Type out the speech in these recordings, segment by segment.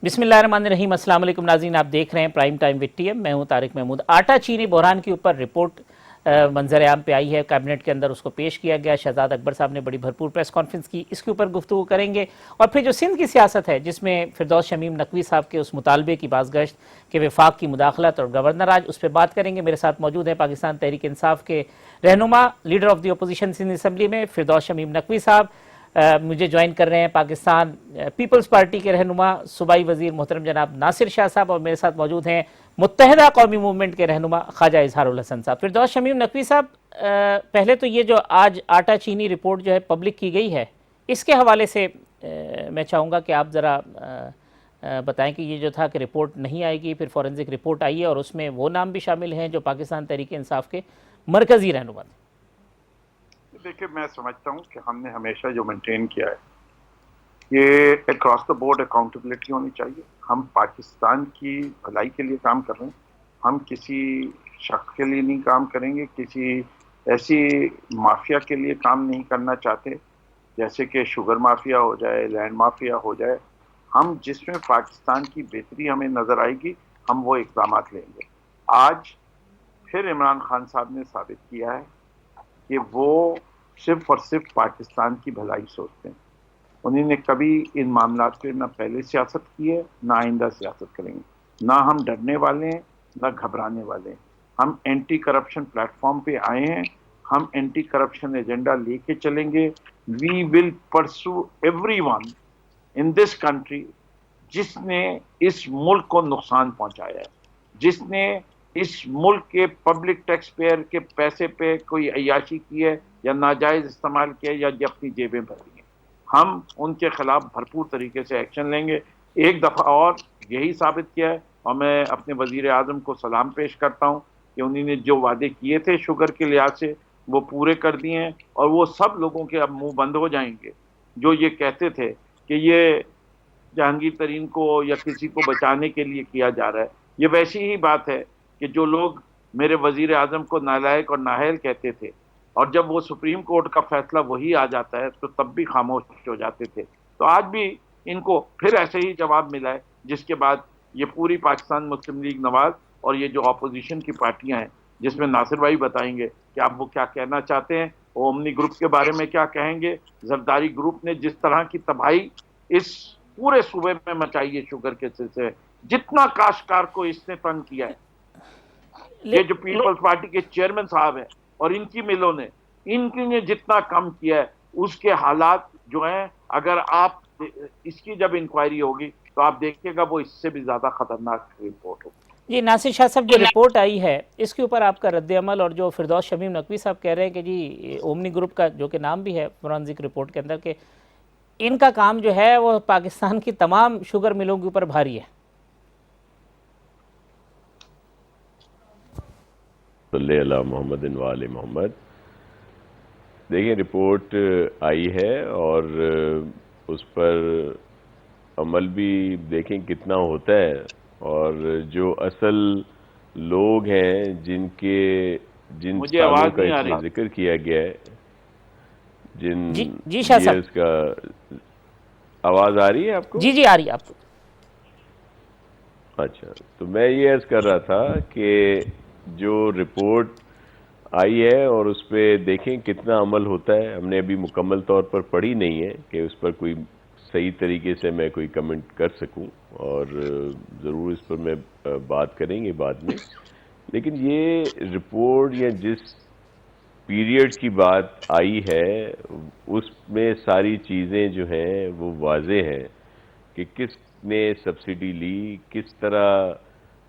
बिस्मिल्लाहिर्रहमानिर्रहीम। अस्सलाम वालेकुम नाज़रीन, आप देख रहे हैं प्राइम टाइम विद टीएम। मैं हूं तारिक महमूद। आटा चीनी बहरान के ऊपर रिपोर्ट मंजर आम पे आई है, कैबिनेट के अंदर उसको पेश किया गया। शहजाद अकबर साहब ने बड़ी भरपूर प्रेस कॉन्फ्रेंस की, इसके ऊपर गुफ्तगू करेंगे। और फिर जो सिंध की सियासत है, जिसमें फिरदौस शमीम नकवी साहब के उस मुतालबे की बाज़गश्त के वफाक की मुदाखलत और गवर्नर आज, उस पर बात करेंगे। मेरे साथ मौजूद है पाकिस्तान तहरीक इंसाफ के रहनुमा, leader of the opposition Sindh assembly में फिरदौस शमीम नकवी साहब। मुझे ज्वाइन कर रहे हैं पाकिस्तान पीपल्स पार्टी के रहनुमा सूबाई वजीर मोहतरम जनाब नासिर शाह साहब, और मेरे साथ मौजूद हैं मुत्तहिदा कौमी मूवमेंट के रहनुमा ख्वाजा इजहारुल हसन साहब। फिरदौस शमीम नकवी साहब, पहले तो ये जो आज आटा चीनी रिपोर्ट जो है पब्लिक की गई है, इसके हवाले से मैं चाहूँगा कि आप ज़रा बताएं कि ये जो था कि रिपोर्ट नहीं आएगी, फिर फॉरेंसिक रिपोर्ट आई है और उसमें वो नाम भी शामिल हैं जो पाकिस्तान तहरीक इंसाफ के मरकज़ी रहनुमा थे। देखिए, मैं समझता हूँ कि हमने हमेशा जो मेंटेन किया है, ये अक्रॉस द बोर्ड अकाउंटेबिलिटी होनी चाहिए। हम पाकिस्तान की भलाई के लिए काम कर रहे हैं, हम किसी शख्स के लिए नहीं काम करेंगे, किसी ऐसी माफिया के लिए काम नहीं करना चाहते जैसे कि शुगर माफिया हो जाए, लैंड माफिया हो जाए। हम जिसमें पाकिस्तान की बेहतरी हमें नजर आएगी, हम वो इक़दाम लेंगे। आज फिर इमरान खान साहब ने साबित किया है कि वो सिर्फ और सिर्फ पाकिस्तान की भलाई सोचते हैं। उन्होंने कभी इन मामलात पे ना पहले सियासत की है, ना आइंदा सियासत करेंगे। ना हम डरने वाले हैं, ना घबराने वाले हैं। हम एंटी करप्शन प्लेटफॉर्म पे आए हैं, हम एंटी करप्शन एजेंडा लेके चलेंगे। We will pursue everyone in this country जिसने इस मुल्क को नुकसान पहुंचाया है, जिसने इस मुल्क के पब्लिक टैक्स पेयर के पैसे पे कोई अय्याशी की है या नाजायज इस्तेमाल किया या अपनी जेबें भरी हैं। हम उनके खिलाफ भरपूर तरीके से एक्शन लेंगे। एक दफा और यही साबित किया है, और मैं अपने वजीर आजम को सलाम पेश करता हूँ कि उन्होंने जो वादे किए थे शुगर के लिहाज से वो पूरे कर दिए हैं। और वो सब लोगों के अब मुंह बंद हो जाएंगे जो ये कहते थे कि ये जहांगीर तरीन को या किसी को बचाने के लिए किया जा रहा है। ये वैसी ही बात है कि जो लोग मेरे वजीर आजम को नालायक और नाहल कहते थे, और जब वो सुप्रीम कोर्ट का फैसला वही आ जाता है तो तब भी खामोश हो जाते थे। तो आज भी इनको फिर ऐसे ही जवाब मिला है, जिसके बाद ये पूरी पाकिस्तान मुस्लिम लीग नवाज और ये जो अपोजिशन की पार्टियां हैं, जिसमें नासिर भाई बताएंगे कि आप वो क्या कहना चाहते हैं, ओमनी ग्रुप के बारे में क्या कहेंगे। जरदारी ग्रुप ने जिस तरह की तबाही इस पूरे सूबे में मचाई है शुगर के सिलसिले, जितना काश्तकार को इसने तंग किया है, ये जो पीपल्स पार्टी के चेयरमैन साहब हैं और इनकी मिलों ने इनकी जितना कम किया है, उसके हालात जो हैं, अगर आप इसकी जब इंक्वायरी होगी तो आप देखिएगा वो इससे भी ज्यादा खतरनाक रिपोर्ट होगी। जी नासिर शाह साहब, जो रिपोर्ट आई है इसके ऊपर आपका रद्द अमल, और जो फिरदौस शमीम नकवी साहब कह रहे हैं कि जी ओमनी ग्रुप का जो कि नाम भी है फॉरेंसिक रिपोर्ट के अंदर के इनका काम जो है वो पाकिस्तान की तमाम शुगर मिलों के ऊपर भारी है। मोहम्मद वाले मोहम्मद, देखिए रिपोर्ट आई है और उस पर अमल भी देखें कितना होता है, और जो असल लोग हैं जिन सालों का इसमें जिक्र किया गया है, जिन जी शाह साहब, का आवाज आ रही है आपको? जी आ रही है आपको। अच्छा, तो मैं ये अर्ज कर रहा था कि जो रिपोर्ट आई है और उस पर देखें कितना अमल होता है। हमने अभी मुकम्मल तौर पर पढ़ी नहीं है कि उस पर कोई सही तरीके से मैं कोई कमेंट कर सकूं, और ज़रूर इस पर मैं बात करेंगे बाद में। लेकिन ये रिपोर्ट या जिस पीरियड की बात आई है उसमें सारी चीज़ें जो हैं वो वाज़े हैं कि किसने सब्सिडी ली, किस तरह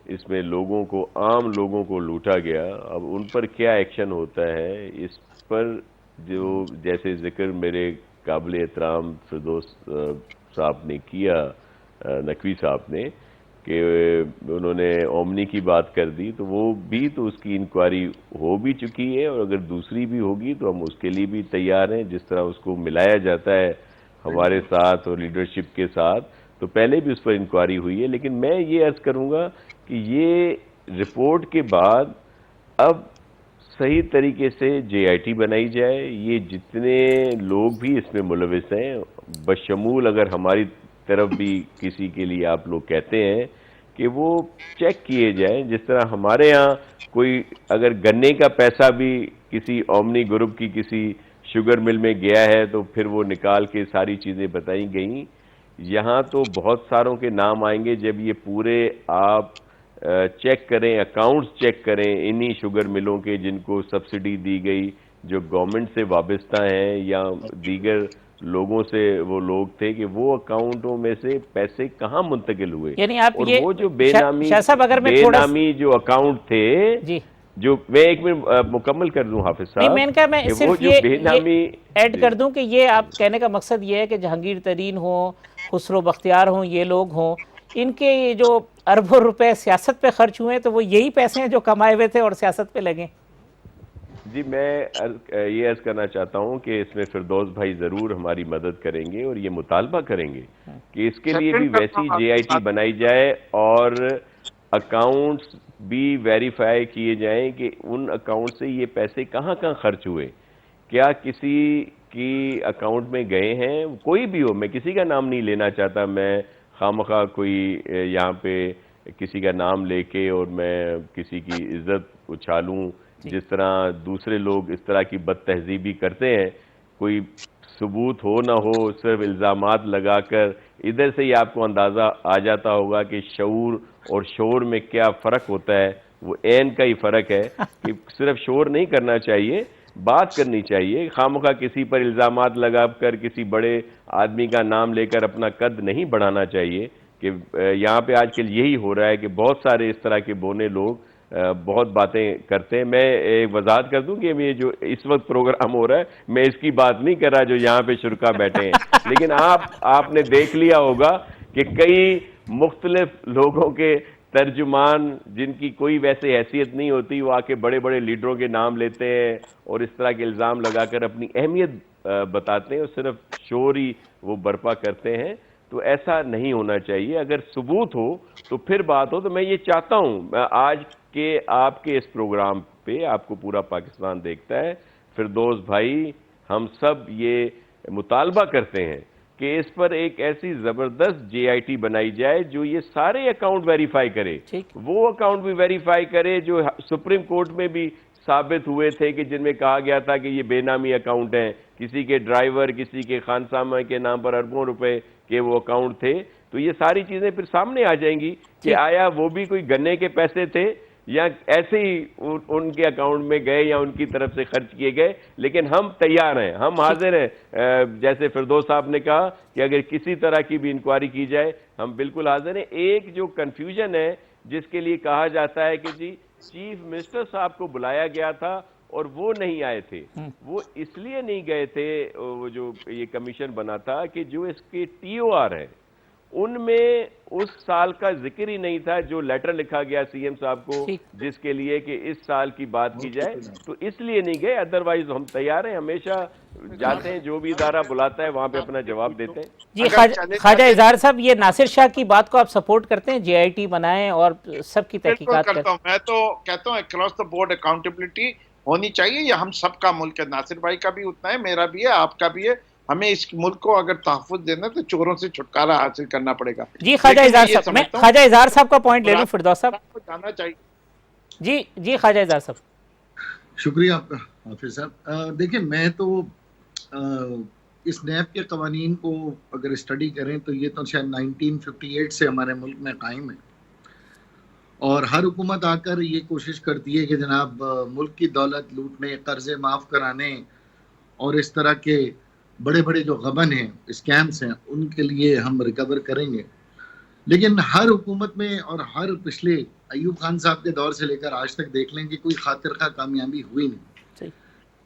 इसमें लोगों को, आम लोगों को लूटा गया। अब उन पर क्या एक्शन होता है इस पर, जो जैसे जिक्र मेरे काबिल एहतराम फिरदौस साहब ने किया, नकवी साहब ने, कि उन्होंने ओमनी की बात कर दी, तो वो भी तो उसकी इंक्वायरी हो भी चुकी है, और अगर दूसरी भी होगी तो हम उसके लिए भी तैयार हैं। जिस तरह उसको मिलाया जाता है हमारे साथ और लीडरशिप के साथ, तो पहले भी उस पर इंक्वायरी हुई है। लेकिन मैं ये अर्ज करूँगा कि ये रिपोर्ट के बाद अब सही तरीके से JIT बनाई जाए। ये जितने लोग भी इसमें मुलविस हैं, बशमूल अगर हमारी तरफ भी किसी के लिए आप लोग कहते हैं कि वो चेक किए जाएं। जिस तरह हमारे यहाँ कोई अगर गन्ने का पैसा भी किसी ओमनी ग्रुप की किसी शुगर मिल में गया है तो फिर वो निकाल के सारी चीज़ें बताई गई। यहाँ तो बहुत सारों के नाम आएंगे जब ये पूरे आप चेक करें, अकाउंट्स चेक करें इन्हीं शुगर मिलों के जिनको सब्सिडी दी गई, जो गवर्नमेंट से वाबस्ता हैं या दीगर लोगों से वो लोग थे, कि वो अकाउंटों में से पैसे कहाँ मुंतकिल हुए। यानी आप और ये वो जो बेनामी शाह साहब, अगर मैं थोड़ा जो अकाउंट थे, जी जो मैं एक मिनट मुकम्मल कर दूं हाफिज नहीं, साहब, मैं कि सिर्फ वो जो बेनामी ऐड कर दूं कि ये आप कहने का मकसद ये है कि जहांगीर तरीन हो, खुसरो बख्तियार हो, ये लोग हों, इनके ये जो अरबों रुपए सियासत पे खर्च हुए तो वो यही पैसे हैं जो कमाए हुए थे और सियासत पे लगे। जी, मैं ये अर्ज करना चाहता हूँ कि इसमें फिरदौस भाई ज़रूर हमारी मदद करेंगे और ये मुतालबा करेंगे कि इसके लिए भी वैसी JIT बनाई जाए और अकाउंट्स भी वेरीफाई किए जाएं कि उन अकाउंट से ये पैसे कहाँ कहाँ खर्च हुए, क्या किसी की अकाउंट में गए हैं, कोई भी हो, मैं किसी का नाम नहीं लेना चाहता, मैं खामखा कोई यहाँ पे किसी का नाम लेके और मैं किसी की इज्जत उछालूं, जिस तरह दूसरे लोग इस तरह की बदतहजीबी करते हैं, कोई सबूत हो ना हो सिर्फ इल्ज़ामात लगाकर, इधर से ही आपको अंदाज़ा आ जाता होगा कि शऊर और शोर में क्या फ़र्क होता है। वो ऐन का ही फ़र्क है कि सिर्फ शोर नहीं करना चाहिए, बात करनी चाहिए। खामखा किसी पर इल्ज़ामात लगा कर किसी बड़े आदमी का नाम लेकर अपना कद नहीं बढ़ाना चाहिए। कि यहाँ पे आजकल यही हो रहा है कि बहुत सारे इस तरह के बोने लोग बहुत बातें करते हैं। मैं एक वजाहत कर दूं कि ये जो इस वक्त प्रोग्राम हो रहा है, मैं इसकी बात नहीं कर रहा जो यहाँ पे शुरका बैठे हैं, लेकिन आपने देख लिया होगा कि कई मुख्तलिफ लोगों के तर्जुमान जिनकी कोई वैसे हैसियत नहीं होती, वो आके बड़े बड़े लीडरों के नाम लेते हैं और इस तरह के इल्ज़ाम लगाकर अपनी अहमियत बताते हैं और सिर्फ शोर ही वो बर्पा करते हैं। तो ऐसा नहीं होना चाहिए। अगर सबूत हो तो फिर बात हो। तो मैं ये चाहता हूँ आज के आपके इस प्रोग्राम पे आपको पूरा पाकिस्तान देखता है, फिरदौस भाई, हम सब ये मुतालबा करते हैं कि इस पर एक ऐसी ज़बरदस्त JIT बनाई जाए जो ये सारे अकाउंट वेरीफाई करे, वो अकाउंट भी वेरीफाई करे जो सुप्रीम कोर्ट में भी साबित हुए थे कि जिनमें कहा गया था कि ये बेनामी अकाउंट हैं, किसी के ड्राइवर, किसी के खानसामा के नाम पर अरबों रुपए के वो अकाउंट थे। तो ये सारी चीज़ें फिर सामने आ जाएंगी कि आया वो भी कोई गन्ने के पैसे थे या ऐसे ही उनके अकाउंट में गए या उनकी तरफ से खर्च किए गए। लेकिन हम तैयार हैं, हम हाजिर हैं। जैसे फिरदौस साहब ने कहा कि अगर किसी तरह की भी इंक्वायरी की जाए, हम बिल्कुल हाजिर हैं। एक जो कन्फ्यूजन है जिसके लिए कहा जाता है कि जी चीफ मिनिस्टर साहब को बुलाया गया था और वो नहीं आए थे, वो इसलिए नहीं गए थे, वो जो ये कमीशन बना था कि जो इसके TOR है उनमें उस साल का जिक्र ही नहीं था जो लेटर लिखा गया CM साहब को जिसके लिए कि इस साल की बात की जाए, तो इसलिए नहीं गए। अदरवाइज हम तैयार हैं, हमेशा जाते हैं, जो भी इदारा बुलाता है वहां पे अपना जवाब देते हैं। जी ख्वाजा इजहार साहब, ये नासिर शाह की बात को आप सपोर्ट करते हैं, JIT बनाएं और सबकी तहकीकात करता हूं। मैं तो कहता हूं अक्रॉस द बोर्ड अकाउंटेबिलिटी होनी चाहिए। ये हम सबका मुल्क है, नासिर भाई का भी उतना है, मेरा भी है, आपका भी है। हमें इस मुल्क को अगर तहफ़्फ़ुज़ देना तो चोरों से छुटकारा हासिल करना पड़ेगा। जी ख्वाजा इजहार साहब, मैं ख्वाजा इजहार साहब का पॉइंट ले लूं, फिरदौस साहब को जाना चाहिए। जी ख्वाजा इजहार साहब। शुक्रिया आपका हाफिज साहब। देखिए, मैं तो इस नैब के कवानीन को अगर स्टडी करें तो ये तो शायद 1958 से हमारे मुल्क में कायम है और हर हुकूमत आकर ये कोशिश करती है कि जनाब मुल्क की दौलत लूटने, कर्जे माफ़ कराने और इस तरह के बड़े बड़े जो गबन हैं, स्कैम्स हैं, उनके लिए हम रिकवर करेंगे। लेकिन हर हुकूमत में और हर पिछले अयूब खान साहब के दौर से लेकर आज तक देख लें कि कोई खातिर खा कामयाबी हुई नहीं।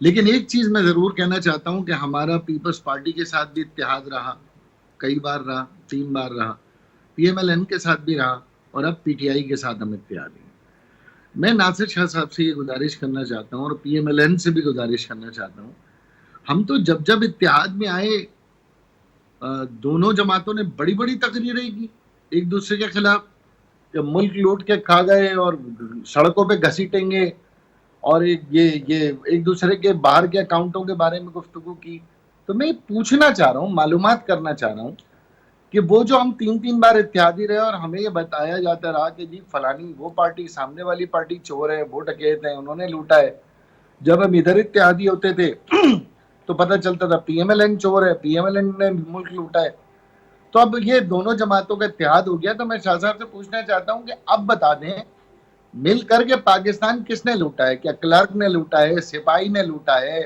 लेकिन एक चीज़ मैं ज़रूर कहना चाहता हूँ कि हमारा पीपल्स पार्टी के साथ भी इत्तेहाद रहा, कई बार रहा, 3 बार रहा, PMLN के साथ भी रहा और अब PTI के साथ हम इत्तेहाद हैं। मैं नासिर शाह साहब से ये गुजारिश करना चाहता हूँ और PMLN से भी गुजारिश करना चाहता हूँ, हम तो जब इत्तेहाद में आए दोनों जमातों ने बड़ी बड़ी तकरीरें की एक दूसरे के खिलाफ, जब मुल्क लूट के खा गए और सड़कों पे घसीटेंगे और ये एक दूसरे के बाहर के अकाउंटों के बारे में गुफ्तगू की। तो मैं पूछना चाह रहा हूँ, मालूमात करना चाह रहा हूँ कि वो जो हम 3-3 बार इत्यादी रहे और हमें ये बताया जाता रहा कि जी फलानी वो पार्टी, सामने वाली पार्टी चोर है, वो डकैत है, उन्होंने लूटा है। जब हम इधर इत्यादी होते थे तो पता चलता था पीएमएलएन चोर है, पीएमएलएन ने मुल्क लूटा है। तो अब ये दोनों जमातों का इत्तेहाद हो गया। तो मैं शाह साहब से पूछना चाहता हूं कि अब बता दें, मिल करके पाकिस्तान किसने लूटा है? क्या क्लर्क ने लूटा है, सिपाही ने लूटा है,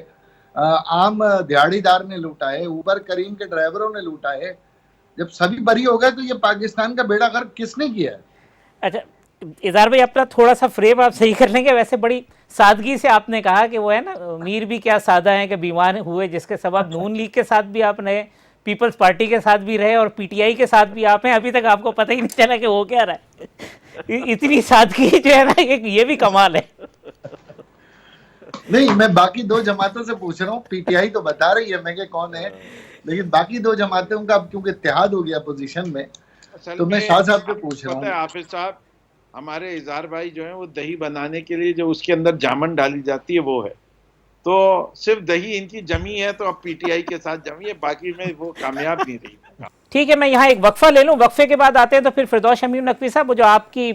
आम दिहाड़ीदार ने लूटा है, उबर करीम के ड्राइवरों ने लूटा है? जब सभी बरी हो गए तो ये पाकिस्तान का बेड़ा गर्क किसने किया है? अच्छा इजहार भाई, अपना थोड़ा सा फ्रेम आप सही कर लेंगे। वैसे बड़ी सादगी से आपने कहा कि वो है ना, मीर भी क्या सादा है कि बीमार हुए, जिसके सबब नून लीग के साथ भी आप रहे, पीपल्स पार्टी के साथ भी रहे और पीटीआई के साथ भी आप हैं। अभी तक आपको पता ही नहीं चला कि हो क्या रहा है। इतनी सादगी जो है ना, ये भी कमाल है। नहीं, मैं बाकी दो जमातों से पूछ रहा हूँ। पीटीआई तो बता रही है मैं कि कौन है, लेकिन बाकी दो जमातों का अब क्योंकि इत्तेहाद हो गया पोजीशन में, तो मैं शाह साहब से पूछ रहा हूँ। पता है हाफिज साहब, हमारे इजहार भाई जो है वो दही बनाने के लिए जो उसके अंदर जामन डाली जाती है वो है, तो सिर्फ दही इनकी जमी है, तो अब पीटीआई के साथ जमी है, बाकी में वो कामयाब नहीं रही। ठीक है, मैं यहाँ एक वक्फा ले लूँ, वक्फे के बाद आते हैं तो फिर फिरदौस शमीम नकवी साहब, जो आपकी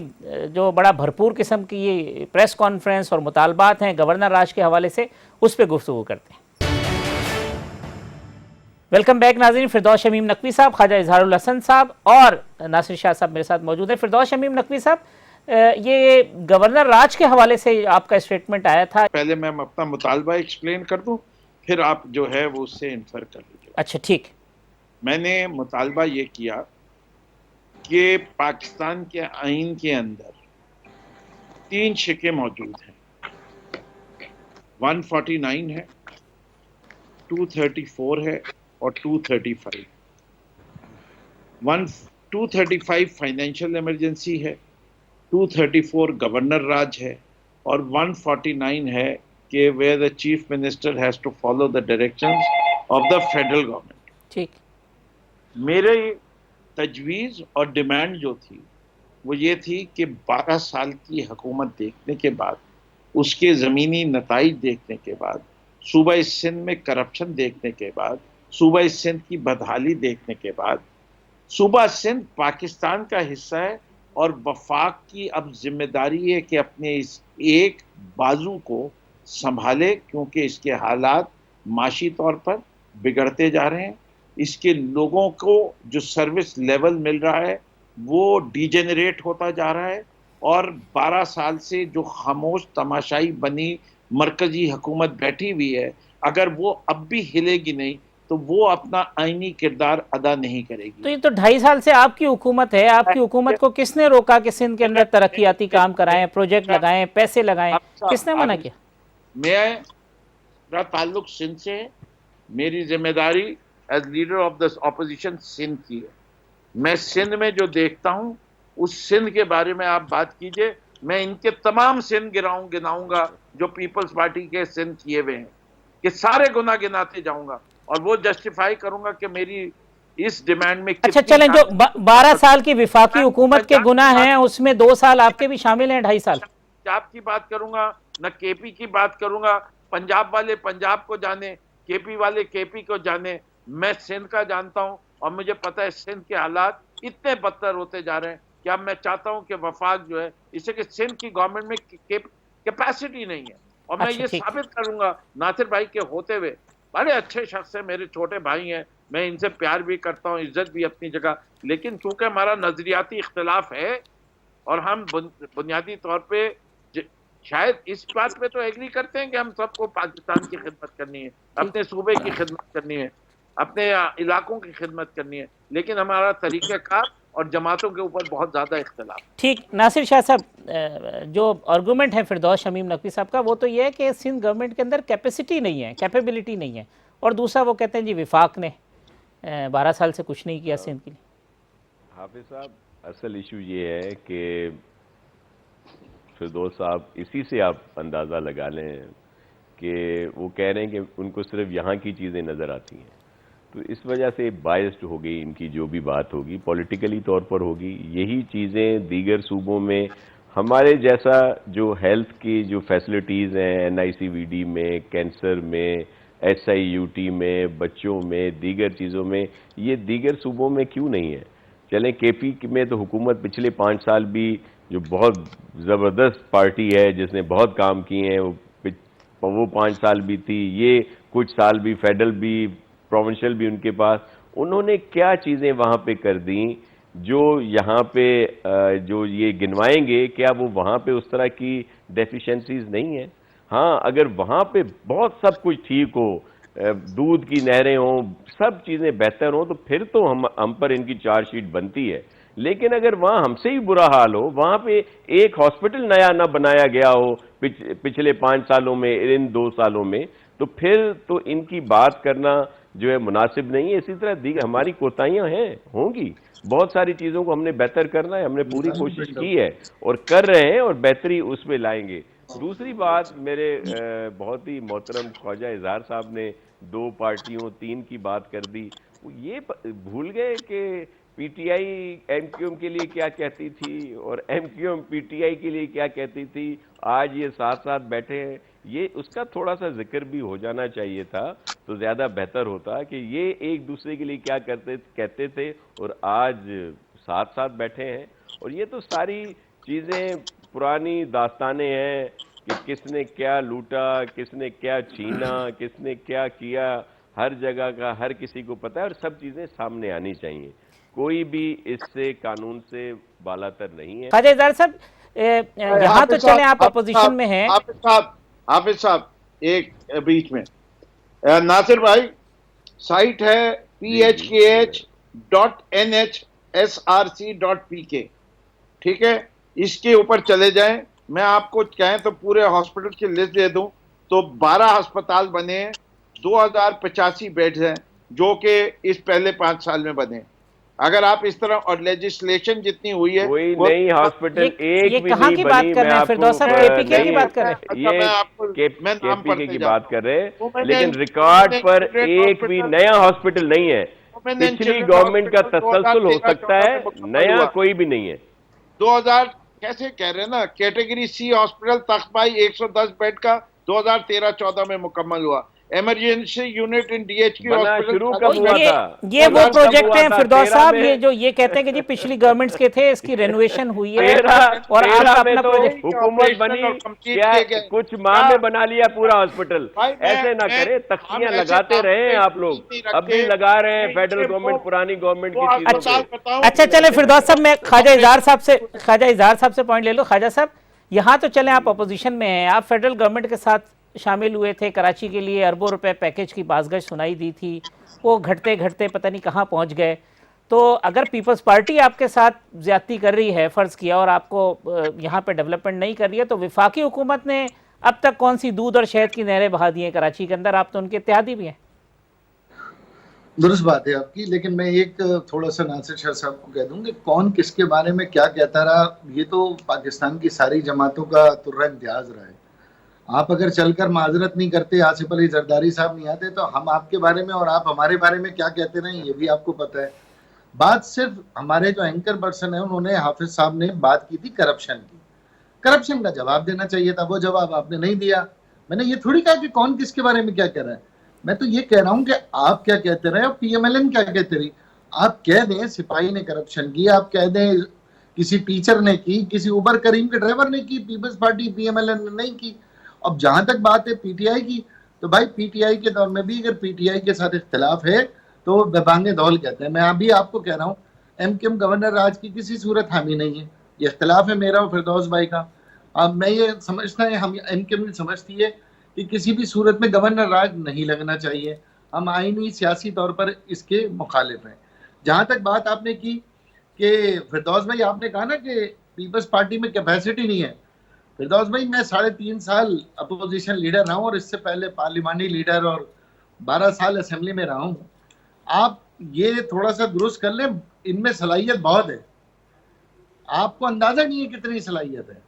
जो बड़ा भरपूर किस्म की ये प्रेस कॉन्फ्रेंस और मुतालबात हैं गवर्नर राज के हवाले से, उस पर गुफ्तगू करते हैं। वेलकम बैक नाज़रीन। फिरदौस शमीम नकवी साहब, ख्वाजा इजहारुल हसन साहब और नासिर शाह साहब मेरे साथ मौजूद हैं। फिरदौस शमीम नकवी साहब, ये गवर्नर राज के हवाले से आपका स्टेटमेंट आया था। पहले मैं अपना मुतालबा एक्सप्लेन कर दूं, फिर आप जो है वो उससे इन्फर कर लीजिए। अच्छा ठीक। मैंने मुतालबा ये किया कि पाकिस्तान के आइन के अंदर 3 शिके मौजूद हैं। 149 है, 234 है और 235। 235 फाइनेंशियल इमरजेंसी है, 234 गवर्नर राज है और 149 है कि where the chief minister has to follow the directions of the federal government. ठीक। मेरे तजवीज़ और डिमांड जो थी वो ये थी कि 12 साल की हुकूमत देखने के बाद, उसके ज़मीनी नताइज देखने के बाद, सूबा सिंध में करप्शन देखने के बाद, सूबा सिंध की बदहाली देखने के बाद, सूबा सिंध पाकिस्तान का हिस्सा है और वफाक की अब जिम्मेदारी है कि अपने इस एक बाजू को संभाले, क्योंकि इसके हालात माशी तौर पर बिगड़ते जा रहे हैं। इसके लोगों को जो सर्विस लेवल मिल रहा है वो डिजेनरेट होता जा रहा है और 12 साल से जो खामोश तमाशाई बनी मरकजी हुकूमत बैठी हुई है, अगर वो अब भी हिलेगी नहीं तो वो अपना आईनी किरदार अदा नहीं करेगी। तो ये तो 2.5 साल से आपकी हुकूमत है। आपकी हुकूमत को किसने रोका कि सिंध के अंदर तरक्याती काम कराएं, प्रोजेक्ट लगाएं, पैसे लगाएं? किसने मना किया? मेरा ताल्लुक सिंध से है, मेरी जिम्मेदारी as leader of the opposition Sindh की है। मैं सिंध में जो देखता हूँ उस सिंध के बारे में आप बात कीजिए, मैं इनके तमाम सिंध गिनाऊंगा जो पीपल्स पार्टी के सिंध किए हुए हैं, कि सारे गुनाह गिनाते जाऊंगा और वो जस्टिफाई करूंगा कि मेरी इस डिमांड में। अच्छा चलें, जो 12 साल की विफाकी हुकूमत के गुनाह हैं उसमें 2 साल आपके भी शामिल हैं, 2.5 साल। पंजाब की बात करूंगा, न केपी की बात करूंगा। पंजाब वाले पंजाब को जाने, केपी वाले केपी को जाने, मैं सिंध का जानता हूं और मुझे पता है सिंध के हालात इतने बदतर होते जा रहे हैं कि अब मैं चाहता हूं कि वफाक जो है, इससे कि सिंध की गवर्नमेंट में कैपेसिटी नहीं है। और मैं ये साबित करूंगा नासिर भाई के होते हुए, बड़े अच्छे शख्स है, मेरे छोटे भाई हैं, मैं इनसे प्यार भी करता हूँ, इज्जत भी अपनी जगह, लेकिन चूंकि हमारा नजरियाती इख्तिलाफ है और हम बुनियादी तौर पे शायद इस बात पे तो एग्री करते हैं कि हम सबको पाकिस्तान की खिदमत करनी है, अपने सूबे की खिदमत करनी है, अपने इलाकों की खिदमत करनी है, लेकिन हमारा तरीक़ाकार और जमातों के ऊपर बहुत ज़्यादा इख्तिलाफ। ठीक। नासिर शाह साहब, जो आर्गूमेंट है फिरदौस शमीम नकवी साहब का, वो तो ये है कि सिंध गवर्नमेंट के अंदर कैपेसिटी नहीं है, कैपेबिलिटी नहीं है, और दूसरा वो कहते हैं जी विफाक ने 12 साल से कुछ नहीं किया सिंध के लिए। हाफिज साहब, असल इशू ये है कि फिरदौस साहब, इसी से आप अंदाज़ा लगा लें कि वो कह रहे हैं कि उनको सिर्फ यहाँ की चीज़ें नज़र आती हैं, तो इस वजह से बायस्ड हो गई इनकी जो भी बात होगी, पॉलिटिकली तौर पर होगी। यही चीज़ें दीगर सूबों में हमारे जैसा जो हेल्थ की जो फैसिलिटीज़ हैं, NICVD में, कैंसर में, SIUT में, बच्चों में, दीगर चीज़ों में, ये दीगर सूबों में क्यों नहीं है? चलें KP में तो हुकूमत पिछले 5 साल भी, जो बहुत ज़बरदस्त पार्टी है जिसने बहुत काम किए हैं, वो 5 साल भी थी, ये कुछ साल भी, फेडरल भी, प्रोविंशियल भी उनके पास, उन्होंने क्या चीज़ें वहाँ पे कर दी जो यहाँ पे जो ये गिनवाएंगे, क्या वो वहाँ पे उस तरह की डेफिशिएंसीज नहीं है? हाँ, अगर वहाँ पे बहुत सब कुछ ठीक हो, दूध की नहरें हों, सब चीज़ें बेहतर हों, तो फिर तो हम पर इनकी चार्जशीट बनती है। लेकिन अगर वहाँ हमसे ही बुरा हाल हो, वहाँ पे एक हॉस्पिटल नया ना बनाया गया हो पिछले 5 सालों में, इन 2 सालों में, तो फिर तो इनकी बात करना जो है मुनासिब नहीं है। इसी तरह हमारी कोताहियां हैं, होंगी, बहुत सारी चीज़ों को हमने बेहतर करना है, हमने पूरी कोशिश की है और कर रहे हैं और बेहतरी उसमें लाएंगे। दूसरी बात, मेरे बहुत ही मोहतरम ख्वाजा इजहार साहब ने 2 पार्टियों 3 की बात कर दी। वो ये भूल गए कि PTI MQM के लिए क्या कहती थी और MQM PTI के लिए क्या कहती थी। आज ये साथ साथ बैठे हैं, ये उसका थोड़ा सा जिक्र भी हो जाना चाहिए था, तो ज़्यादा बेहतर होता कि ये एक दूसरे के लिए क्या कहते थे और आज साथ साथ बैठे हैं। और ये तो सारी चीज़ें पुरानी दास्तानें हैं कि किसने क्या लूटा, किसने क्या छीना, किसने क्या किया, हर जगह का हर किसी को पता है और सब चीज़ें सामने आनी चाहिए। कोई भी इससे कानून से बालातर नहीं है। ख्वाजा इजहार साहब, यहाँ तो चले आप अपोजिशन में हैं। हाफिज साहब एक बीच में, नासिर भाई, साइट है phkh.nhsrc.pk, ठीक है, इसके ऊपर चले जाएं। मैं आपको कहें तो पूरे हॉस्पिटल की लिस्ट दे दूं तो 12 अस्पताल बने हैं, 2085 बेड्स हैं जो कि इस पहले 5 साल में बने। अगर आप इस तरह, और लेजिस्लेशन जितनी हुई है, कोई नई हॉस्पिटल एक भी कहाँ नहीं की बनी। बात कर रहे हैं फिरदौस साहब? KPK की बात कर रहे हैं? ये KPK की बात कर रहे हैं, लेकिन रिकॉर्ड पर एक भी नया हॉस्पिटल नहीं है। पिछली गवर्नमेंट का तसलसल हो सकता है, नया कोई भी नहीं है। 2000 कैसे कह रहे हैं ना, कैटेगरी C हॉस्पिटल तख्तबाई 110 बेड का 2013-14 में मुकम्मल हुआ। Emergency unit in DHQ hospital शुरू कब हुआ था? ये वो प्रोजेक्ट है फिरदौस साहब, ये जो ये कहते हैं कि जी पिछली गवर्नमेंट्स के थे, इसकी रेनोवेशन हुई है और आपका अपना प्रोजेक्ट। हुकूमत बनी क्या कुछ माह में बना लिया पूरा हॉस्पिटल? ऐसे ना करे, तख्तियां लगाते रहे आप लोग, अब भी लगा रहे हैं फेडरल गवर्नमेंट पुरानी गवर्नमेंट की चीजों पे। अच्छा चले फिरदौस साहब, मैं ख्वाजा इजहार साहब से पॉइंट ले लो। ख्वाजा साहब, यहाँ तो चले आप अपोजिशन में हैं, आप फेडरल गवर्नमेंट के साथ शामिल हुए थे, कराची के लिए अरबों रुपए पैकेज की बाज़गश सुनाई दी थी, वो घटते घटते पता नहीं कहाँ पहुँच गए। तो अगर पीपल्स पार्टी आपके साथ ज्यादती कर रही है, फ़र्ज़ किया, और आपको यहाँ पे डेवलपमेंट नहीं कर रही है, तो वफाकी हुकूमत ने अब तक कौन सी दूध और शहद की नहरें बहा दी हैं कराची के अंदर? आप तो उनके इत्तेहादी भी हैं। दुरुस्त बात है आपकी, लेकिन मैं एक थोड़ा सा नासिर शाह साहब को कह दूं कि कौन किसके बारे में क्या कहता रहा, ये तो पाकिस्तान की सारी जमातों का तुर्रा इम्तियाज रहा है। आप अगर चलकर माजरत नहीं करते, आसिफ अली जरदारी साहब नहीं आते, तो हम आपके बारे में और आप हमारे बारे में क्या कहते रहे, ये भी आपको पता है। बात सिर्फ हमारे जो एंकर पर्सन है, उन्होंने, हाफिज साहब ने बात की थी करप्शन की। करप्शन का जवाब देना चाहिए था, वो जवाब आपने नहीं दिया। मैंने ये थोड़ी कहा कि कौन किसके बारे में क्या कह रहा है, मैं तो ये कह रहा हूं कि आप क्या कहते रहे और PMLN क्या कहते रही। आप कह दें सिपाही ने करप्शन की, आप कह दें किसी टीचर ने की, किसी उबर करीम के ड्राइवर ने की, पीपल्स पार्टी PMLN ने नहीं की। अब जहां तक बात है PTI की, तो भाई PTI के दौर में भी अगर PTI के साथ इख्तिलाफ है तो बेबांगे दौल कहते हैं। मैं अभी आपको कह रहा हूँ, MQM गवर्नर राज की किसी सूरत हामी नहीं है, ये इख्तिलाफ है मेरा और फिरदौस भाई का। अब मैं ये समझता है, हम MQM समझती है कि किसी भी सूरत में गवर्नर राज नहीं लगना चाहिए, हम आईनी सियासी तौर पर इसके मुखालिफ हैं। जहां तक बात आपने की कि फिरदौस भाई, आपने कहा ना कि पीपल्स पार्टी में कैपेसिटी नहीं है। फिरदौस भाई, मैं 3.5 साल अपोजिशन लीडर रहा हूँ और इससे पहले पार्लिमानी लीडर और 12 साल असेंबली में रहा हूँ। आप ये थोड़ा सा दुरुस्त कर लें, इनमें सलाहियत बहुत है, आपको अंदाजा नहीं है कितनी सलाहियत है।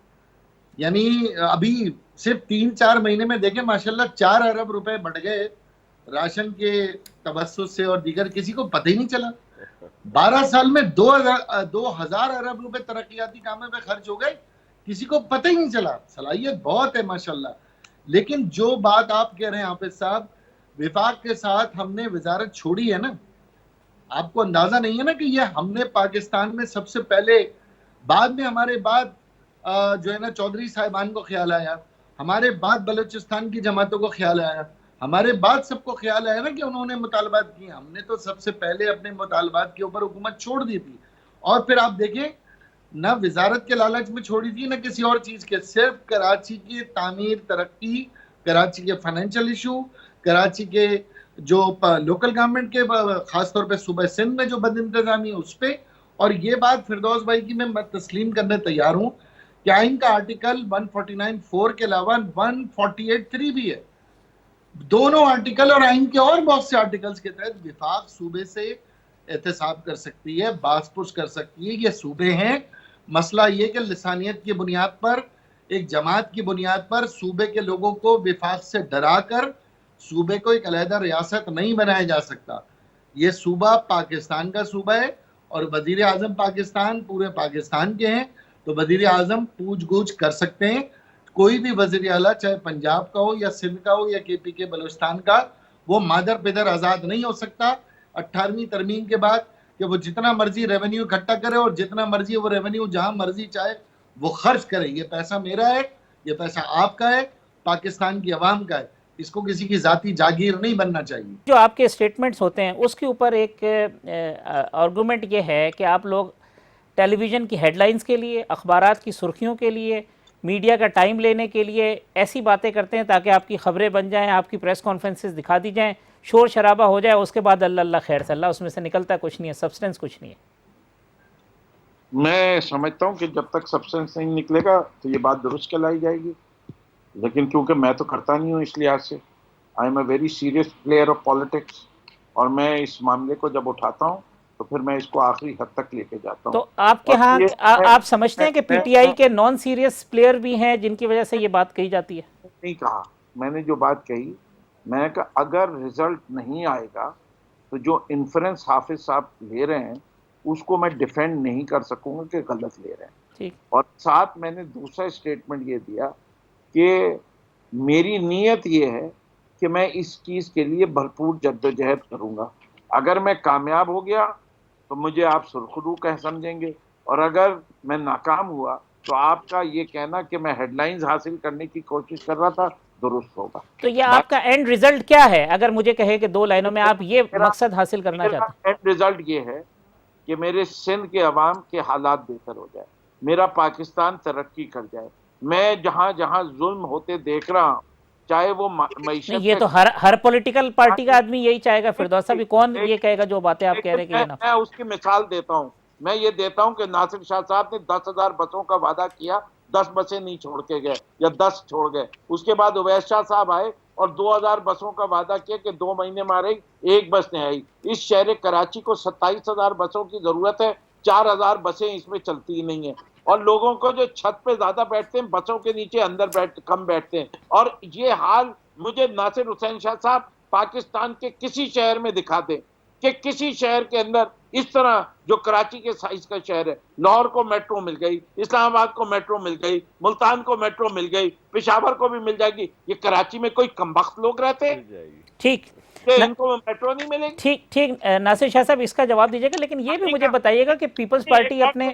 यानी अभी सिर्फ 3-4 महीने में देखें, माशाल्लाह 4 अरब रुपए बढ़ गए राशन के तवस्सुत से, और दीगर किसी को पता ही नहीं चला। 12 साल में 2000 अरब रुपए तरक्याती कामों पे खर्च हो गए, किसी को पता ही नहीं चला। सलाहियत बहुत है माशाल्लाह। लेकिन जो बात आप कह रहे हैं हाफिज साहब, विफाक के साथ हमने वजारत छोड़ी है ना। आपको अंदाजा नहीं है ना कि ये हमने पाकिस्तान में सबसे पहले, बाद में हमारे बाद जो है ना चौधरी साहिबान को ख्याल आया, हमारे बाद बलूचिस्तान की जमातों को ख्याल आया, हमारे बाद सबको ख्याल आया ना कि उन्होंने मुतालबात किए। हमने तो सबसे पहले अपने मुतालबात के ऊपर हुकूमत छोड़ दी थी। और फिर आप देखें, न वजारत के लालच में छोड़ी थी न किसी और चीज के, सिर्फ कराची की तामीर, तरक्की, कराची के फाइनेंशियल इशू, कराची के जो लोकल गवर्नमेंट के खासतौर पे सूबा सिंध में जो बद इंतजामी है उस पर। और ये बात फिरदौस भाई की मैं तस्लीम करने तैयार हूँ कि आइन का आर्टिकल 149(4) के अलावा 148(3) भी है। दोनों आर्टिकल और आइन के और बहुत से आर्टिकल्स के तहत विफाक सूबे से एहतसाब कर सकती है, बासपुश कर सकती है। ये सूबे हैं। मसला ये कि लिसानियत की बुनियाद पर, एक जमात की बुनियाद पर सूबे के लोगों को विफाक से डरा कर सूबे को एक अलहदा रियासत नहीं बनाया जा सकता। ये सूबा पाकिस्तान का सूबा है और वजीर आजम पाकिस्तान पूरे पाकिस्तान के हैं, तो वजीर आजम पूछ गूछ कर सकते हैं। कोई भी वजीर आला, चाहे पंजाब का हो या सिंध का हो या KP के बलूचिस्तान का, वो मादर पिदर आज़ाद नहीं हो सकता 18वीं तरमीम के बाद कि वो जितना मर्जी रेवेन्यू इकट्ठा करे और जितना मर्जी वो रेवेन्यू जहां मर्जी चाहे वो खर्च करे। ये पैसा मेरा है, ये पैसा आपका है, पाकिस्तान की आवाम का है। इसको किसी की जाती जागीर नहीं बनना चाहिए। जो आपके स्टेटमेंट्स होते हैं उसके ऊपर एक आर्गूमेंट ये है कि आप लोग टेलीविज़न की हेडलाइंस के लिए, अखबारात की सुर्खियों के लिए, मीडिया का टाइम लेने के लिए ऐसी बातें करते हैं ताकि आपकी खबरें बन जाएं, आपकी प्रेस कॉन्फ्रेंसेस दिखा दी जाएं, शोर शराबा हो जाए, उसके बाद अल्लाह अल्लाह खैर सल्ला, उसमें से निकलता कुछ नहीं है, सब्सटेंस कुछ नहीं है। मैं समझता हूँ कि जब तक सब्सटेंस नहीं निकलेगा तो ये बात दुरुस्त कहलाई जाएगी, लेकिन क्योंकि मैं तो करता नहीं हूँ इस लिहाज से, I am a very serious player of politics, और मैं इस मामले को जब उठाता हूँ तो फिर मैं इसको आखिरी हद तक लेके जाता हूँ। तो आपके यहाँ आप समझते हैं कि PTI के नॉन सीरियस प्लेयर भी हैं जिनकी वजह से ये बात कही जाती है? नहीं कहा, मैंने जो बात कही, मैंने कहा अगर रिजल्ट नहीं आएगा तो जो इन्फ्रेंस हाफिज साहब ले रहे हैं उसको मैं डिफेंड नहीं कर सकूंगा कि गलत ले रहे हैं। ठीक। और साथ मैंने दूसरा स्टेटमेंट ये दिया कि मेरी नीयत ये है कि मैं इस चीज़ के लिए भरपूर जद्दोजहद करूंगा। अगर मैं कामयाब हो गया तो मुझे आप सुरखरू कह समझेंगे, और अगर मैं नाकाम हुआ तो आपका ये कहना कि मैं हेडलाइंस हासिल करने की कोशिश कर रहा था दुरुस्त होगा। तो ये आपका एंड रिजल्ट क्या है? अगर मुझे कहे कि 2 लाइनों में आप ये मकसद हासिल करना चाहते हैं। एंड रिजल्ट ये है कि मेरे सिंध के अवाम के हालात बेहतर हो जाए, मेरा पाकिस्तान तरक्की कर जाए। मैं जहाँ जहाँ जुल्म होते देख रहा हूँ, चाहे वो मईशत, ये तो हर पॉलिटिकल पार्टी का आदमी यही चाहेगा फिरदौस साहब। कौन ये कहेगा जो बातें आप कह रहे हैं कि मैं उसकी मिसाल देता हूँ। मैं ये देता हूँ कि नासिर शाह साहब ने 10,000 बसों का वादा किया, 10 बसें नहीं छोड़ के गए या 10 छोड़ गए। उसके बाद उवैस शाह साहब आए और 2,000 बसों का वादा किया कि 2 महीने में आ रही, 1 बस नहीं आई। इस शहर कराची को 27,000 बसों की जरूरत है, 4,000 बसें इसमें चलती ही नहीं है। और लोगों को जो छत पे ज्यादा बैठते हैं, बसों के नीचे अंदर कम बैठते हैं। और ये हाल मुझे नासिर हुसैन शाह साहब पाकिस्तान के किसी शहर में दिखा दें कि किसी शहर के अंदर इस तरह, जो कराची के साइज का शहर है, लाहौर को मेट्रो मिल गई, इस्लामाबाद को मेट्रो मिल गई, मुल्तान को मेट्रो मिल गई, पेशावर को भी मिल जाएगी, ये कराची में कोई कमबख्त लोग रहते हैं? ठीक, इनको मेट्रो नहीं मिलेगी। ठीक नासिर शाह साहब इसका जवाब दीजिएगा, लेकिन ये भी मुझे बताइएगा कि पीपल्स पार्टी अपने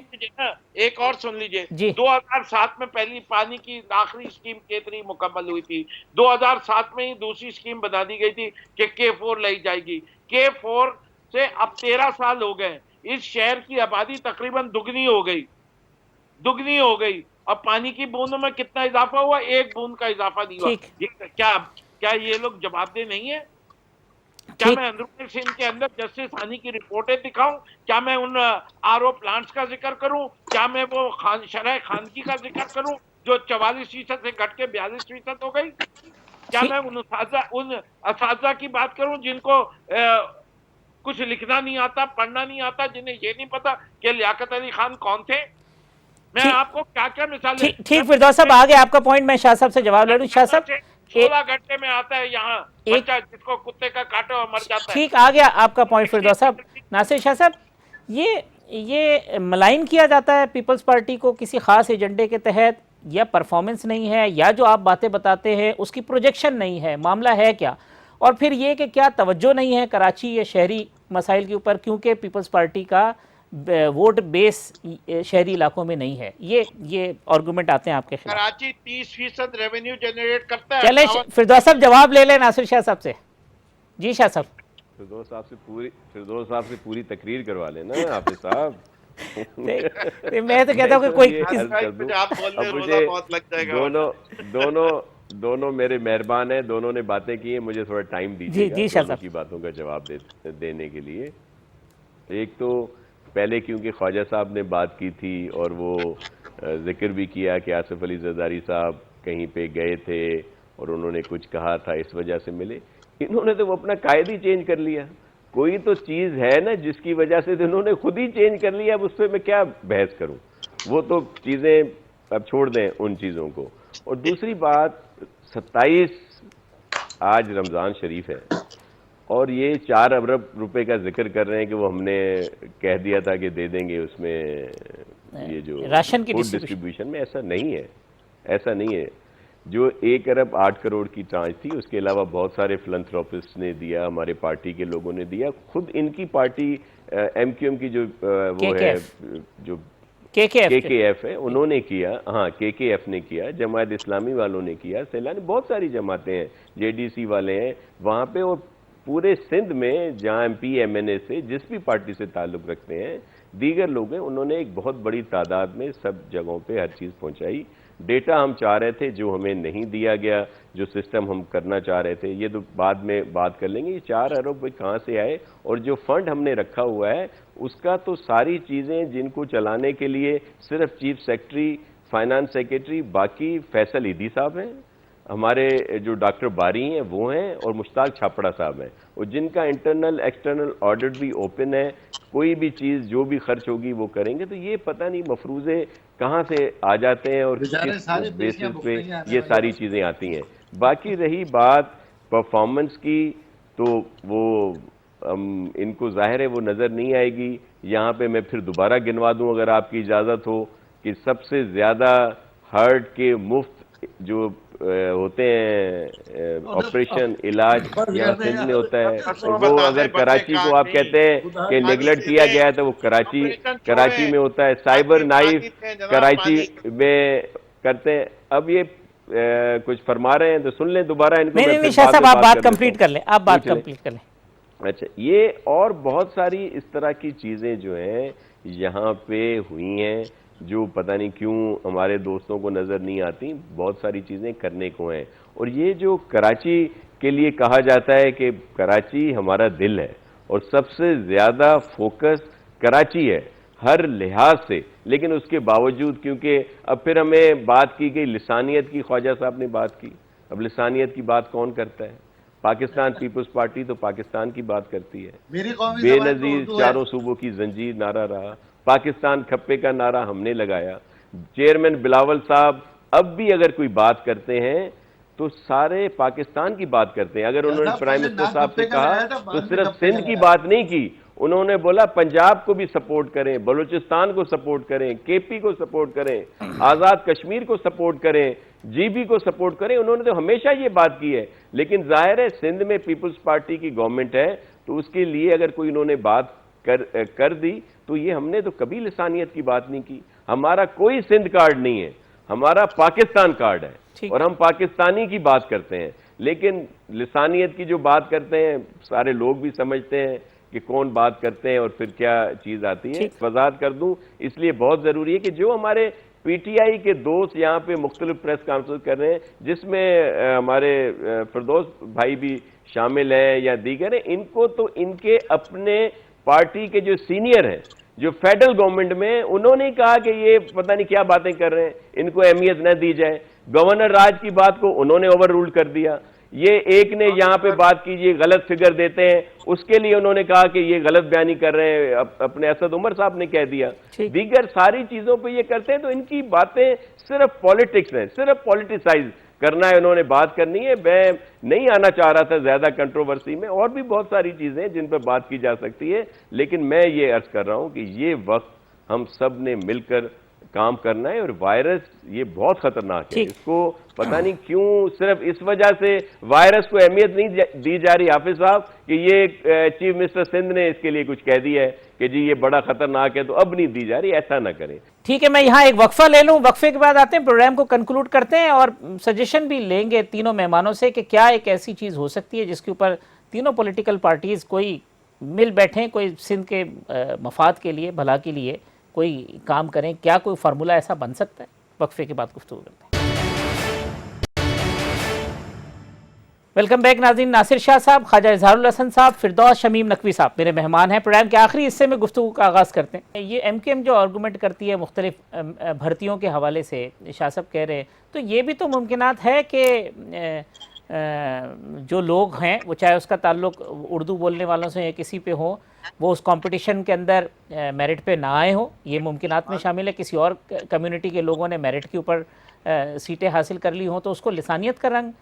एक और सुन लीजिए। 2007 में पहली पानी की आखिरी स्कीम K3 मुकम्मल हुई थी। 2007 में ही दूसरी स्कीम बना दी गई थी कि K4 लाई जाएगी। K4 से अब 13 साल हो गए, इस शहर की आबादी तकरीबन दुगनी हो गई और पानी की बूंदों में कितना इजाफा हुआ? 1 बूंद का इजाफा नहीं हुआ। क्या ये लोग जवाबदेह नहीं है? क्या मैं अंदरूनी सिंध के अंदर जस्टिस हानी की रिपोर्टें दिखाऊं? क्या मैं उन RO प्लांट्स का जिक्र करूं? क्या मैं वो शरह खानगी का जिक्र करूं जो 44% से घट के 42% हो गई? क्या मैं उन असातिज़ा की बात करूं जिनको कुछ लिखना नहीं आता, पढ़ना नहीं आता, जिन्हें ये नहीं पता कि लियाकत अली खान कौन थे? मैं आपको क्या क्या मिसाल। ठीक फिरदौस साहब, आ गए आपका पॉइंट। मैं शाह साहब से जवाब ले लूं। शाह साहब, 16 घंटे में आता है यहाँ बच्चा जिसको कुत्ते का काटा और मर जाता है। ठीक, आ गया आपका पॉइंट फिरदौस साहब। नासिर शाह साहब, ये मलाइन किया जाता है पीपल्स पार्टी को किसी खास एजेंडे के तहत, या परफॉर्मेंस नहीं है, या जो आप बातें बताते हैं उसकी प्रोजेक्शन नहीं है, मामला है क्या? और फिर ये कि क्या तवज्जो नहीं है कराची या शहरी मसाइल के ऊपर, क्योंकि पीपल्स पार्टी का वोट बेस शहरी इलाकों में नहीं है। ये आर्गूमेंट आते हैं आपके खिलाफ। कराची 30% रेवेन्यू जनरेट करता है। चले फिरदौस साहब जवाब ले लें नासिर शाह साहब से। जी शाह साहब। फिरदौस साहब से पूरी तकरीर करवा लेना हाफिज साहब। मैं तो कहता हूँ कि कोई दोनों मेरे मेहरबान हैं, दोनों ने बातें की हैं, मुझे थोड़ा टाइम दीजिएगा दोनों की बातों का जवाब देने के लिए। एक तो पहले क्योंकि ख्वाजा साहब ने बात की थी और वो जिक्र भी किया कि आसिफ अली जरदारी साहब कहीं पे गए थे और उन्होंने कुछ कहा था, इस वजह से मिले। इन्होंने तो वो अपना कायद ही चेंज कर लिया। कोई तो चीज़ है ना जिसकी वजह से तो इन्होंने खुद ही चेंज कर लिया। अब उस पर मैं क्या बहस करूं, वो तो चीज़ें अब छोड़ दें उन चीज़ों को। और दूसरी बात, 27 आज रमज़ान शरीफ है और ये 4 अरब रुपए का जिक्र कर रहे हैं कि वो हमने कह दिया था कि दे देंगे उसमें, ये जो राशन की डिस्ट्रीब्यूशन में। ऐसा नहीं है, ऐसा नहीं है। जो 1 अरब 8 करोड़ की ट्रांच थी, उसके अलावा बहुत सारे फिलंथ्रोपिस्ट ने दिया, हमारे पार्टी के लोगों ने दिया, खुद इनकी पार्टी MQM की जो वो है, जो KKF है, उन्होंने किया। हाँ, KKF ने किया, जमात इस्लामी वालों ने किया, सैलानी बहुत सारी जमातें हैं, JDC वाले हैं वहाँ पे, और पूरे सिंध में जहाँ MP MNA से जिस भी पार्टी से ताल्लुक़ रखते हैं, दीगर लोग हैं, उन्होंने एक बहुत बड़ी तादाद में सब जगहों पे हर चीज़ पहुँचाई। डेटा हम चाह रहे थे जो हमें नहीं दिया गया, जो सिस्टम हम करना चाह रहे थे, ये तो बाद में बात कर लेंगे। ये 4 अरब कहाँ से आए और जो फंड हमने रखा हुआ है उसका तो सारी चीज़ें जिनको चलाने के लिए सिर्फ चीफ सेक्रेटरी, फाइनेंस सेक्रेटरी, बाकी फैसल ईदी साहब हैं, हमारे जो डॉक्टर बारी हैं वो हैं, और मुश्ताक छापड़ा साहब हैं, और जिनका इंटरनल एक्सटर्नल ऑडिट भी ओपन है। कोई भी चीज़ जो भी खर्च होगी वो करेंगे। तो ये पता नहीं मफरूज़े कहाँ से आ जाते हैं और किस बेसिस पे ये सारी चीज़ें आती हैं। बाकी रही बात परफॉर्मेंस की, तो वो इनको ज़ाहिर है वो नज़र नहीं आएगी। यहाँ पे मैं फिर दोबारा गिनवा दूँ अगर आपकी इजाज़त हो, कि सबसे ज़्यादा हार्ट के मुफ्त जो होते हैं ऑपरेशन, इलाज यहाँ सिंध में होता है। वो अगर कराची को आप कहते हैं कि नेगलेक्ट किया गया है तो वो कराची में होता है। साइबर नाइफ कराची में करते हैं। अब ये कुछ फरमा रहे हैं तो सुन लें दोबारा इनको। नहीं शाह साहब, आप बात कंप्लीट कर लें, आप बात कंप्लीट कर लें। अच्छा, ये और बहुत सारी इस तरह की चीज़ें जो हैं यहाँ पे हुई हैं, जो पता नहीं क्यों हमारे दोस्तों को नज़र नहीं आती। बहुत सारी चीज़ें करने को हैं। और ये जो कराची के लिए कहा जाता है कि कराची हमारा दिल है और सबसे ज़्यादा फोकस कराची है हर लिहाज से, लेकिन उसके बावजूद क्योंकि अब फिर हमें बात की गई लिसानियत की, ख्वाजा साहब ने बात की। अब लिसानियत की बात कौन करता है? पाकिस्तान पीपल्स पार्टी तो पाकिस्तान की बात करती है। बेनज़ीर चारों सूबों की जंजीर नारा रहा, पाकिस्तान खप्पे का नारा हमने लगाया। चेयरमैन बिलावल साहब अब भी अगर कोई बात करते हैं तो सारे पाकिस्तान की बात करते हैं। अगर उन्होंने प्राइम मिनिस्टर साहब से कहा तो सिर्फ सिंध की बात नहीं की, उन्होंने बोला पंजाब को भी सपोर्ट करें, बलूचिस्तान को सपोर्ट करें, KP को सपोर्ट करें, आज़ाद कश्मीर को सपोर्ट करें, GB को सपोर्ट करें। उन्होंने तो हमेशा ये बात की है। लेकिन जाहिर है सिंध में पीपल्स पार्टी की गवर्नमेंट है, तो उसके लिए अगर कोई उन्होंने बात कर दी तो ये हमने तो कभी लिसानियत की बात नहीं की। हमारा कोई सिंध कार्ड नहीं है, हमारा पाकिस्तान कार्ड है और हम पाकिस्तानी की बात करते हैं। लेकिन लिसानियत की जो बात करते हैं सारे लोग भी समझते हैं कि कौन बात करते हैं और फिर क्या चीज़ आती है। वजाहत कर दूं, इसलिए बहुत ज़रूरी है कि जो हमारे PTI के दोस्त यहाँ पे मुख्तलिफ प्रेस कॉन्फ्रेंस कर रहे हैं, जिसमें हमारे फिरदौस भाई भी शामिल हैं या दीगर हैं, इनको तो इनके अपने पार्टी के जो सीनियर हैं, जो फेडरल गवर्नमेंट में, उन्होंने कहा कि ये पता नहीं क्या बातें कर रहे हैं, इनको अहमियत न दी जाए। गवर्नर राज की बात को उन्होंने ओवर रूल कर दिया। ये एक ने यहाँ पे बात की, ये गलत फिगर देते हैं, उसके लिए उन्होंने कहा कि ये गलत बयानी कर रहे हैं, अपने असद उमर साहब ने कह दिया। दीगर सारी चीजों पे ये करते हैं। तो इनकी बातें सिर्फ पॉलिटिक्स हैं, सिर्फ पॉलिटिसाइज करना है, उन्होंने बात करनी है। मैं नहीं आना चाह रहा था ज्यादा कंट्रोवर्सी में, और भी बहुत सारी चीजें हैं जिन पर बात की जा सकती है, लेकिन मैं ये अर्ज कर रहा हूं कि ये वक्त हम सब ने मिलकर काम करना है। और वायरस ये बहुत खतरनाक है, ठीक। इसको पता नहीं क्यों सिर्फ इस वजह से वायरस को अहमियत नहीं दी जा रही हाफिज साहब कि ये चीफ मिनिस्टर सिंध ने इसके लिए कुछ कह दिया है कि जी ये बड़ा खतरनाक है तो अब नहीं दी जा रही। ऐसा ना करें। ठीक है, मैं यहाँ एक वक्फा ले लूँ, वक्फे के बाद आते हैं, प्रोग्राम को कंक्लूड करते हैं और सजेशन भी लेंगे तीनों मेहमानों से कि क्या एक ऐसी चीज़ हो सकती है जिसके ऊपर तीनों पॉलिटिकल पार्टीज़ कोई मिल बैठें, कोई सिंध के मफाद के लिए, भला के लिए कोई काम करें। क्या कोई फार्मूला ऐसा बन सकता है? वक्फे के बाद गुफ्तगू करते हैं। वेलकम बैक नाज़रीन। नासिर शाह साहब, ख्वाजा इजहारुल हसन साहब, फिरदौस शमीम नकवी साहब मेरे मेहमान हैं। प्रोग्राम के आखिरी हिस्से में गुफ्तगू का आगाज़ करते हैं। ये MKM जो आर्गूमेंट करती है मुख्तलिफ भर्तियों के हवाले से, शाह साहब कह रहे हैं, तो ये भी तो मुमकिनात है कि जो लोग हैं वो चाहे उसका ताल्लुक उर्दू बोलने वालों से या किसी पे हो, वो उस कंपटीशन के अंदर मेरिट पे ना आए हो, ये मुमकिनात में शामिल है। किसी और कम्युनिटी के लोगों ने मेरिट के ऊपर सीटें हासिल कर ली हों तो उसको लिसानियत का रंग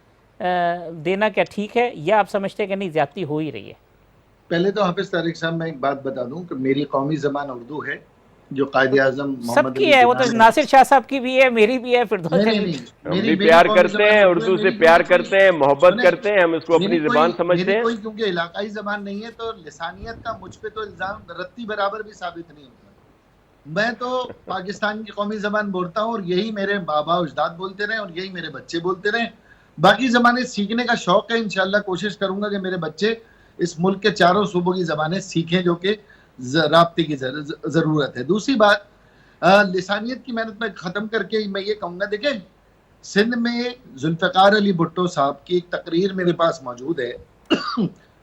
देना क्या ठीक है, या आप समझते हैं कि नहीं ज़्यादती हो ही रही है? पहले तो हाफिज तारिक साहब मैं एक बात बता दूं कि मेरी कौमी ज़बान उर्दू है, जो कायदे-आज़म सबकी है, वो तो नासिर शाह साहब की भी है, मेरी भी है, फिरदौस हम भी प्यार करते हैं, उर्दू से प्यार करते हैं, मोहब्बत करते हैं, हम इसको अपनी ज़बान समझते हैं। कोई क्योंकि इलाकाई ज़बान नहीं है तो लिसानियत का मुझ पे तो इल्ज़ाम रत्ती बराबर भी साबित नहीं होता। मैं तो पाकिस्तान की कौमी ज़बान बोलता हूँ और यही मेरे बाबा अजदाद बोलते रहे और यही मेरे बच्चे बोलते रहे। बाकी ज़बानें सीखने का शौक़ है, इंशाअल्लाह कोशिश करूँगा कि मेरे बच्चे इस मुल्क के चारों सूबों की ज़बानें सीखें, जो कि राब्ते की ज़रूरत है। दूसरी बात, लिसानियत की मेहनत में ख़त्म करके मैं ये कहूँगा, देखें सिंध में जुल्फ़िकार अली भुट्टो साहब की एक तकरीर मेरे पास मौजूद है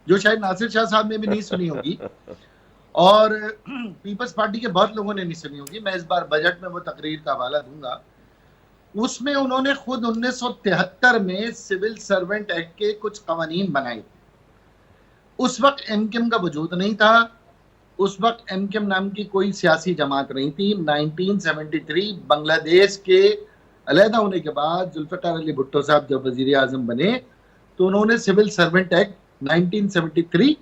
जो शायद नासिर शाह साहब ने भी नहीं सुनी होगी और पीपल्स पार्टी के बहुत लोगों ने नहीं सुनी होगी। मैं इस बार बजट में वो तकरीर का हवाला दूंगा। उसमें उन्होंने खुद 1973 में सिविल सर्वेंट एक्ट के कुछ कवानीन बनाए। उस वक्त MKM का वजूद नहीं था, उस वक्त MKM नाम की कोई सियासी जमात नहीं थी। 1973 बांग्लादेश के अलहदा होने के बाद जुल्फ़िकार अली भुट्टो साहब जब वज़ीर आज़म बने तो उन्होंने सिविल सर्वेंट एक्ट 1973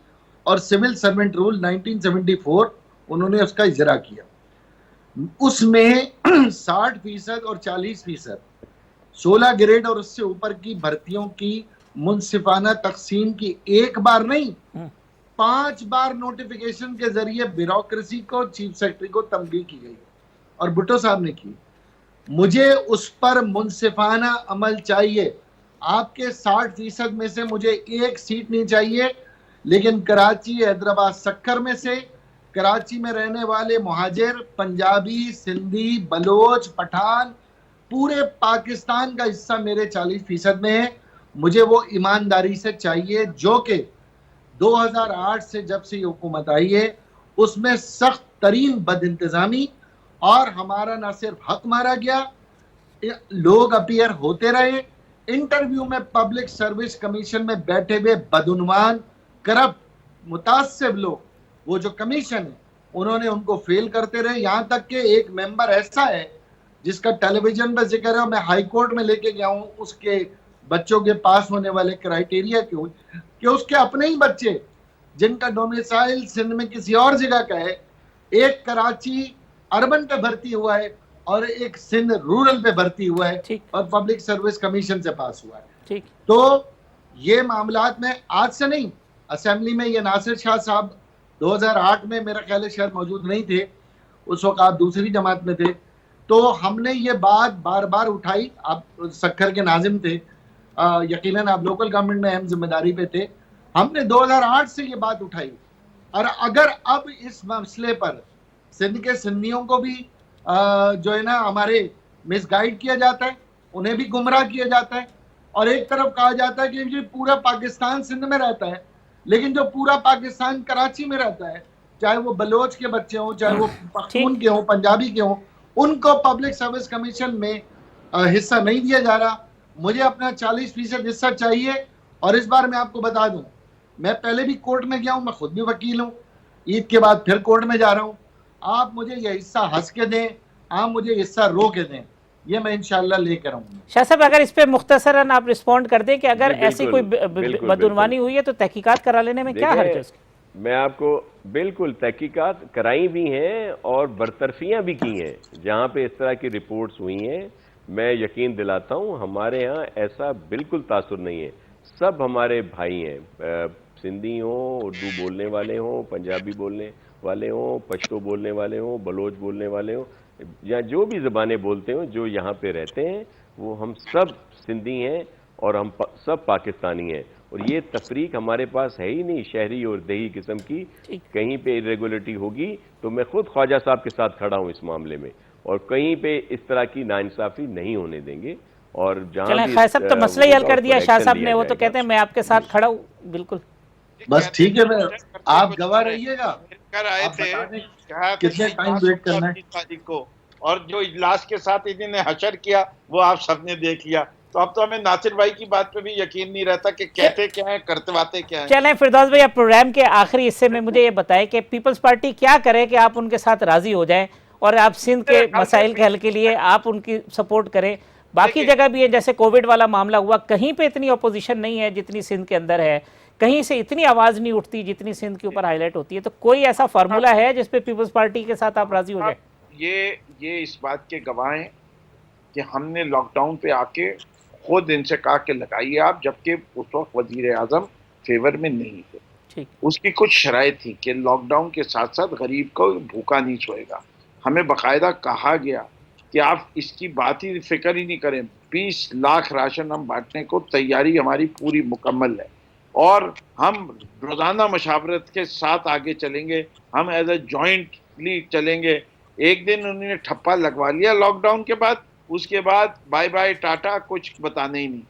और सिविल सर्वेंट रूल 1974 उन्होंने उसका इजरा किया। उसमें 60% और 40%, 16 ग्रेड और उससे ऊपर की भर्तियों की मुनसिफाना तकसीम की एक बार नहीं 5 बार नोटिफिकेशन के जरिए ब्यूरोक्रेसी को, चीफ सेक्रेटरी को तंबीह की गई और भुट्टो साहब ने की। मुझे उस पर मुनसिफाना अमल चाहिए। आपके 60% में से मुझे एक सीट नहीं चाहिए, लेकिन कराची, हैदराबाद, सक्कर में से कराची में रहने वाले मुहाजिर, पंजाबी, सिंधी, बलोच, पठान, पूरे पाकिस्तान का हिस्सा मेरे 40% में है। मुझे वो ईमानदारी से चाहिए जो कि 2008 से जब से ये हुकूमत आई है उसमें सख्त तरीन बदइंतजामी और हमारा न सिर्फ हक मारा गया, लोग अपीयर होते रहे। इंटरव्यू में पब्लिक सर्विस कमीशन में बैठे हुए बदउनवान, करप्ट, मुतासिब लोग, वो जो कमीशन है उन्होंने उनको फेल करते रहे। यहाँ तक कि एक मेंबर ऐसा है जिसका टेलीविजन पर जिक्र है, मैं हाई कोर्ट में लेके गया हूँ उसके बच्चों के पास होने वाले क्राइटेरिया क्यों कि उसके अपने ही बच्चे जिनका डोमिसाइल सिंध में किसी और जगह का है, एक कराची अर्बन पे भर्ती हुआ है और एक सिंध रूरल पे भर्ती हुआ है और पब्लिक सर्विस कमीशन से पास हुआ है। ठीक। तो ये मामलात में आज से नहीं, असेंबली में ये नासिर शाह साहब 2008 में मेरा ख्याल है शायद मौजूद नहीं थे, उस वक्त आप दूसरी जमात में थे, तो हमने ये बात बार बार उठाई। आप सक्खर के नाजिम थे, यकीनन आप लोकल गवर्नमेंट में अहम जिम्मेदारी पे थे। हमने 2008 से ये बात उठाई और अगर अब इस मसले पर सिंध के सुन्नियों को भी जो है ना हमारे मिसगाइड किया जाता है, उन्हें भी गुमराह किया जाता है और एक तरफ कहा जाता है कि ये पूरा पाकिस्तान सिंध में रहता है, लेकिन जो पूरा पाकिस्तान कराची में रहता है, चाहे वो बलोच के बच्चे हों, चाहे वो पख्तून के हों, पंजाबी के हों, उनको पब्लिक सर्विस कमीशन में हिस्सा नहीं दिया जा रहा। मुझे अपना 40% हिस्सा चाहिए। और इस बार मैं आपको बता दूं, मैं पहले भी कोर्ट में गया हूं, मैं खुद भी वकील हूं, ईद के बाद फिर कोर्ट में जा रहा हूं। आप मुझे ये हिस्सा हंस के दें, आप मुझे हिस्सा रो के दें, ये मैं इंशाल्लाह लेकर आऊंगा। शाह साहब, अगर इस पे मुख्तसरन आप रिस्पॉन्ड कर दें कि अगर ऐसी कोई बदउनवानी हुई है तो तहकीकात करा लेने में क्या हर्ज है उसकी? मैं आपको बिल्कुल तहकीकात कराई भी हैं और बरतरफियां भी की हैं जहां पे इस तरह की रिपोर्ट्स हुई हैं। मैं यकीन दिलाता हूं हमारे यहाँ ऐसा बिल्कुल तासुर नहीं है। सब हमारे भाई हैं, सिंधी हों, उर्दू बोलने वाले हों, पंजाबी बोलने वाले हों, पश्तो बोलने वाले हों, बलोच बोलने वाले हों, या जो भी ज़बानें बोलते हों, जो यहाँ पे रहते हैं वो हम सब सिंधी हैं और हम सब पाकिस्तानी हैं। और ये तफरीक हमारे पास है ही नहीं शहरी और देही किस्म की। कहीं पे इरेगुलरिटी होगी तो मैं खुद ख्वाजा साहब के साथ खड़ा हूँ इस मामले में, और कहीं पे इस तरह की नाइंसाफी नहीं होने देंगे। और जहां भी ख्वाजा साहब तो मसला ही हल कर दिया शाह साहब ने, वो तो कहते हैं मैं आपके साथ खड़ा हूँ। बिल्कुल बस ठीक है, मैं आप गवाह रहिएगा, कर आए आप थे बता दें कहा था कितने कि टाइम इजलास वेट होगा करना है। 20 तारीख को, और जो इजलास के साथ इन्होंने हशर किया वो आप सबने देख लिया। तो अब तो हमें नासिर भाई की बात पे भी यकीन नहीं रहता कि कहते क्या है करतवाते क्या है। चलें फिरदौस भाई, अब प्रोग्राम के आखिरी हिस्से में मुझे ये बताएं कि पीपल्स पार्टी क्या करे कि आप उनके साथ राजी हो जाएं और आप सिंध के मसाइल के हल के लिए आप उनकी सपोर्ट करें। बाकी जगह भी है, जैसे कोविड वाला मामला हुआ, कहीं पे इतनी अपोजिशन नहीं है जितनी सिंध के अंदर है, कहीं से इतनी आवाज़ नहीं उठती जितनी सिंध के ऊपर हाईलाइट होती है। तो कोई ऐसा फार्मूला है जिसपे पीपल्स पार्टी के साथ आप राजी हो जाए? ये इस बात के गवाह हैं कि हमने लॉकडाउन पे आके खुद इनसे कहा कि लगाइए आप, जबकि उस वक्त वजीर आजम फेवर में नहीं थे। ठीक, उसकी कुछ शराइत थी कि लॉकडाउन के साथ साथ गरीब को भूखा नहीं सोएगा। हमें बाकायदा कहा गया कि आप इसकी बात ही फिक्र ही नहीं करें, 20 लाख राशन हम बांटने को तैयारी हमारी पूरी मुकम्मल है और हम रोजाना मशावरत के साथ आगे चलेंगे, हम एज ए जॉइंटली चलेंगे। एक दिन उन्होंने ठप्पा लगवा लिया लॉकडाउन के बाद, उसके बाद बाय बाय टाटा, कुछ बताने ही नहीं।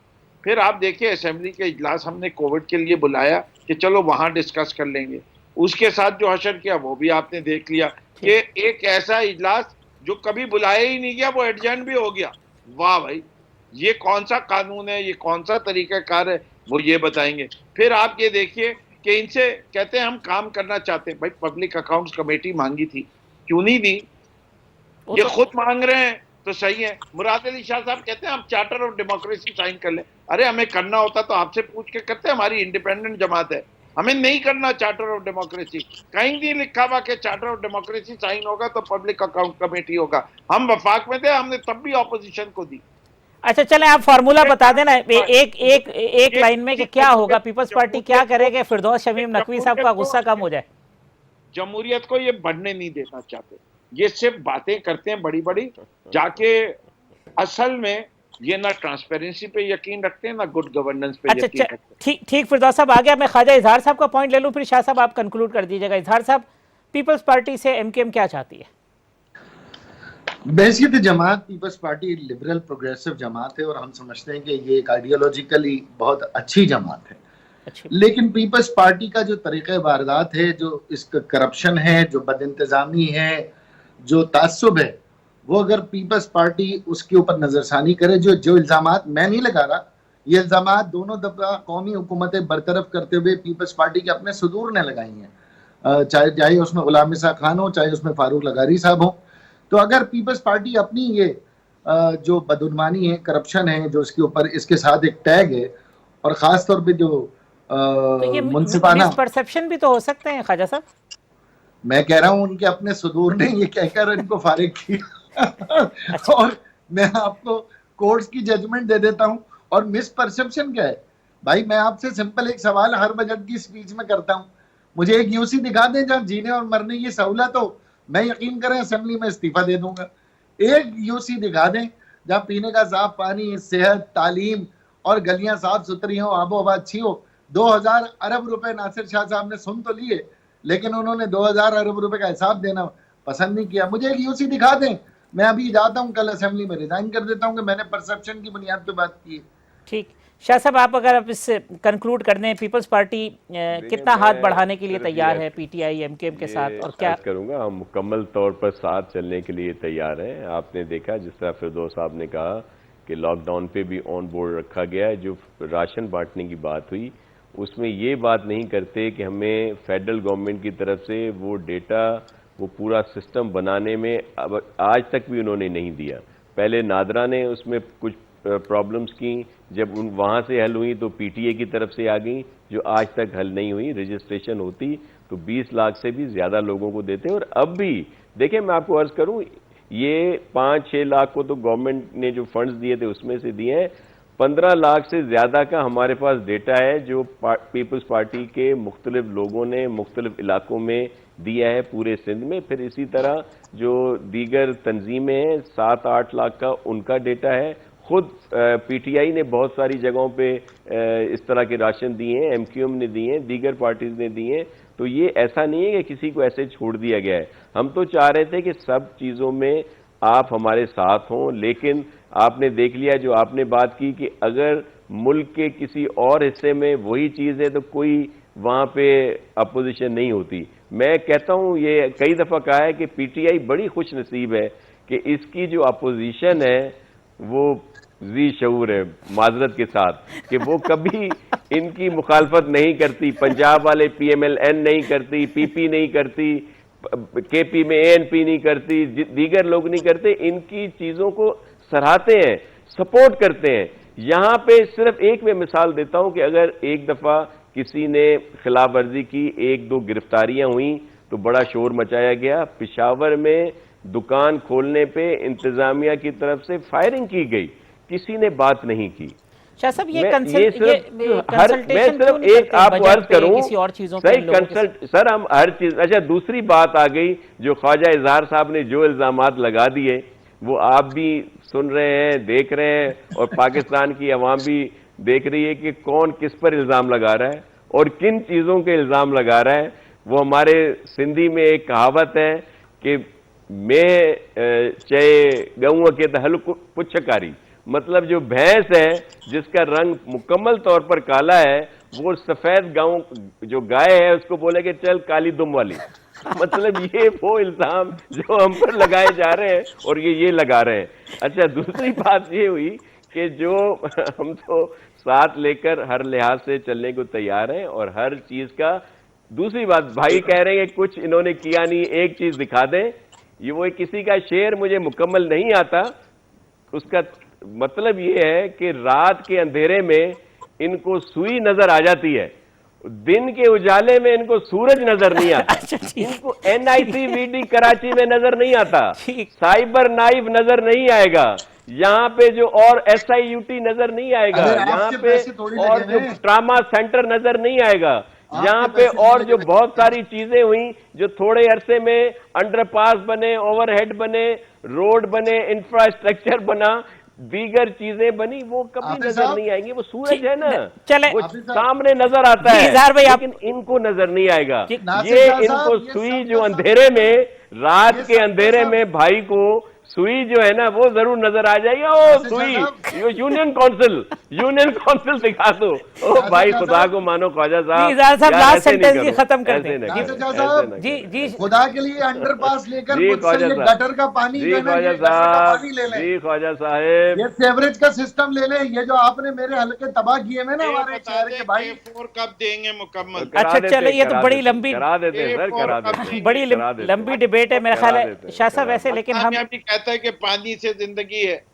फिर आप देखिए असेंबली के इजलास हमने कोविड के लिए बुलाया कि चलो वहां डिस्कस कर लेंगे, उसके साथ जो हशर किया वो भी आपने देख लिया कि एक ऐसा इजलास जो कभी बुलाया ही नहीं गया वो एडजेंट भी हो गया। वाह भाई, ये कौन सा कानून है, ये कौन सा तरीकाकार है, वो ये बताएंगे। फिर आप ये देखिए कि इनसे कहते हैं हम काम करना चाहते हैं। भाई पब्लिक अकाउंट्स कमेटी मांगी थी, क्यों नहीं दी? ये खुद मांग रहे हैं तो सही है। मुराद अली शाह साहब कहते हैं हम चार्टर ऑफ डेमोक्रेसी साइन कर लें। अरे हमें करना होता तो आपसे पूछ के करते, हमारी इंडिपेंडेंट जमात है, हमें नहीं करना चार्टर ऑफ डेमोक्रेसी। कहीं नहीं लिखा हुआ कि चार्टर ऑफ डेमोक्रेसी साइन होगा तो पब्लिक अकाउंट कमेटी होगा। हम वफाक में थे, हमने तब भी ऑपोजिशन को दी। अच्छा चलें, आप फार्मूला बता देना एक लाइन में कि क्या होगा, पीपल्स पार्टी क्या करे कि फिरदौस शमीम नकवी साहब का गुस्सा कम हो जाए? जमहूरियत को ये बढ़ने नहीं देना चाहते, ये सिर्फ बातें करते हैं बड़ी बड़ी, जाके असल में ये ना ट्रांसपेरेंसी पे यकीन रखते हैं ना गुड गवर्नेंस पे यकीन रखते हैं। ठीक फिरदौस साहब आ गया। मैं ख्वाजा इजहार साहब का पॉइंट ले लूं, फिर शाह साहब आप कंक्लूड कर दीजिएगा। इजहार साहब, पीपल्स पार्टी से एमकेएम क्या चाहती है? बैसियत जमात पीपल्स पार्टी लिबरल प्रोग्रेसिव जमात है और हम समझते हैं कि ये एक आइडियोलॉजिकली बहुत अच्छी जमात है। लेकिन पीपल्स पार्टी का जो तरीक़ा वारदात है, जो इसका करप्शन है, जो बदइंतजामी है, जो तासुब है, वो अगर पीपल्स पार्टी उसके ऊपर नजरसानी करे, जो इल्जामात मैं नहीं लगा रहा, ये इल्जामात दोनों दफा कौमी हुकूमतें बरतरफ करते हुए पीपल्स पार्टी के अपने सदूर ने लगाई हैं, चाहे उसमें गुलाम इसा खान हो, चाहे उसमें फारूक लगारी साहब हो। तो अगर पीपल्स पार्टी अपनी ये जो बदउनवानी है, करप्शन है, जो इसके ऊपर इसके साथ एक टैग है, और ख़ास तौर पे जो मुनसिफाना परसेप्शन भी तो हो सकते हैं ख्वाजा साहब। मैं कह रहा हूं उनके अपने सदूर ने ये कहकर इनको फारिग किया और मैं आपको कोर्ट्स की जजमेंट दे देता हूं। और मिस परसेप्शन क्या है भाई? मैं आपसे सिंपल एक सवाल हर बजट की स्पीच में करता हूं, मुझे एक यूसी दिखा दें जहां जीने और मरने की सहूलत हो, मैं यकीन करें असेंबली में इस्तीफा दे दूंगा। एक यूसी दिखा दें जहां पीने का साफ पानी, सेहत, तालीम और गलियां साफ सुथरी हो, आबो हवा अच्छी हो। 2000 अरब रुपए नासिर शाह साहब ने सुन तो लिए, लेकिन उन्होंने 2000 अरब रुपए का हिसाब देना पसंद नहीं किया। मुझे एक यूसी दिखा दें, मैं अभी जाता हूं, कल असेंबली में रिजाइन कर देता हूं कि मैंने परसेप्शन की बुनियाद पे बात की है। ठीक, शाह साहब आप अगर आप इससे कंक्लूड कर दें, पीपल्स पार्टी कितना हाथ बढ़ाने के लिए तैयार है पीटीआई एमकेएम के साथ, और क्या करूंगा? हम मुकम्मल तौर पर साथ चलने के लिए तैयार हैं। आपने देखा जिस तरह फिरदौस साहब ने कहा कि लॉकडाउन पे भी ऑन बोर्ड रखा गया है। जो राशन बांटने की बात हुई उसमें ये बात नहीं करते कि हमें फेडरल गवर्नमेंट की तरफ से वो डेटा, वो पूरा सिस्टम बनाने में आज तक भी उन्होंने नहीं दिया। पहले नादरा ने उसमें कुछ प्रॉब्लम्स की, जब वहाँ से हल हुई तो पीटीए की तरफ से आ गई, जो आज तक हल नहीं हुई। रजिस्ट्रेशन होती तो 20 लाख से भी ज़्यादा लोगों को देते। और अब भी देखिए, मैं आपको अर्ज़ करूँ, ये 5-6 लाख को तो गवर्नमेंट ने जो फंड्स दिए थे उसमें से दिए हैं। 15 लाख से ज़्यादा का हमारे पास डेटा है जो पीपल्स पार्टी के मुख्तलिफ लोगों ने मुख्तलिफ इलाकों में दिया है पूरे सिंध में। फिर इसी तरह जो दीगर तंजीमें हैं 7-8 लाख का उनका डेटा है। खुद पीटीआई ने बहुत सारी जगहों पे इस तरह के राशन दिए हैं, एमक्यूएम ने दिए हैं, दीगर पार्टीज ने दिए हैं। तो ये ऐसा नहीं है कि किसी को ऐसे छोड़ दिया गया है। हम तो चाह रहे थे कि सब चीज़ों में आप हमारे साथ हों, लेकिन आपने देख लिया जो आपने बात की कि अगर मुल्क के किसी और हिस्से में वही चीज़ है तो कोई वहाँ पे अपोजिशन नहीं होती। मैं कहता हूँ, ये कई दफ़ा कहा है कि पीटीआई बड़ी खुश नसीब है कि इसकी जो अपोजिशन है वो जी शऊर है, माजरत के साथ, कि वो कभी इनकी मुखालफत नहीं करती। पंजाब वाले पीएमएलएन नहीं करती, पीपी नहीं करती, केपी में एएनपी नहीं करती, दीगर लोग नहीं करते। इनकी चीज़ों को सराहते हैं, सपोर्ट करते हैं। यहाँ पे सिर्फ एक मैं मिसाल देता हूँ कि अगर एक दफ़ा किसी ने खिलाफ वर्जी की, 1-2 गिरफ्तारियाँ हुई तो बड़ा शोर मचाया गया। पेशावर में दुकान खोलने पे इंतजामिया की तरफ से फायरिंग की गई, किसी ने बात नहीं की। शाह साहब, मैं सिर्फ एक आपको अर्ज करूं, सही कंसल्ट सर, हम हर चीज। अच्छा, दूसरी बात आ गई जो ख्वाजा इजहार साहब ने जो इल्जामात लगा दिए वो आप भी सुन रहे हैं, देख रहे हैं, और पाकिस्तान की अवाम भी देख रही है कि कौन किस पर इल्जाम लगा रहा है और किन चीजों के इल्जाम लगा रहा है। वो हमारे सिंधी में एक कहावत है कि मैं चाहे गऊँ के तहल पुच्छकारी, मतलब जो भैंस है जिसका रंग मुकम्मल तौर पर काला है, वो सफेद गाँव जो गाय है उसको बोले कि चल काली दुम वाली। मतलब ये वो इल्जाम जो हम पर लगाए जा रहे हैं और ये लगा रहे हैं। अच्छा, दूसरी बात ये हुई कि जो हम तो साथ लेकर हर लिहाज से चलने को तैयार हैं और हर चीज का। दूसरी बात, भाई कह रहे हैं कि कुछ इन्होंने किया नहीं, एक चीज दिखा दें। ये वो किसी का शेर मुझे मुकम्मल नहीं आता, उसका मतलब ये है कि रात के अंधेरे में इनको सुई नजर आ जाती है, दिन के उजाले में इनको सूरज नजर नहीं आता। इनको एनआईसीवीडी कराची में नजर नहीं आता, साइबर नाइफ नजर नहीं आएगा, यहाँ पे जो और एसआईयूटी नजर नहीं आएगा, यहाँ पे और जो ट्रामा सेंटर नजर नहीं आएगा, यहाँ पे और जो बहुत सारी चीजें हुई जो थोड़े अरसे में अंडरपास बने, ओवरहेड बने, रोड बने, इंफ्रास्ट्रक्चर बना, दीगर चीजें बनी, वो कभी नजर नहीं आएंगी। वो सूरज है ना, चले वो सामने नजर आता है, लेकिन इनको नजर नहीं आएगा। ये इनको सुई जो अंधेरे में, रात के अंधेरे में भाई को सुई जो है ना वो जरूर नजर आ जाएगी। ओ सुई, यूनियन काउंसिल दिखा दो। ओ भाई, खुदा को मानो ख्वाजा साहब, लास्ट सेंटेंस खत्म कर दें। जी, खुदा के लिए अंडरपास लेकर गटर का पानी, जी ख्वाजा साहब, ये सीवरेज का सिस्टम ले लें। ये जो आपने मेरे हल्के तबाह किए हैं ना हमारे शहर के भाई, कब देंगे मुकम्मल? अच्छा चलो, ये तो बड़ी लंबी, करा देते हैं सर, करा देते, बड़ी लंबी डिबेट है मेरा ख्याल है शाह साहब वैसे, लेकिन हम कहता है कि पानी से जिंदगी है।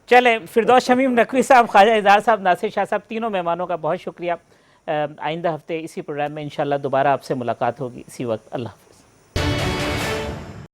चले, फिरदौस शमीम नकवी साहब, ख्वाजा इजहार साहब, नासिर शाह साहब, तीनों मेहमानों का बहुत शुक्रिया। आइंदा हफ्ते इसी प्रोग्राम में इंशाल्लाह दोबारा आपसे मुलाकात होगी इसी वक्त। अल्लाह।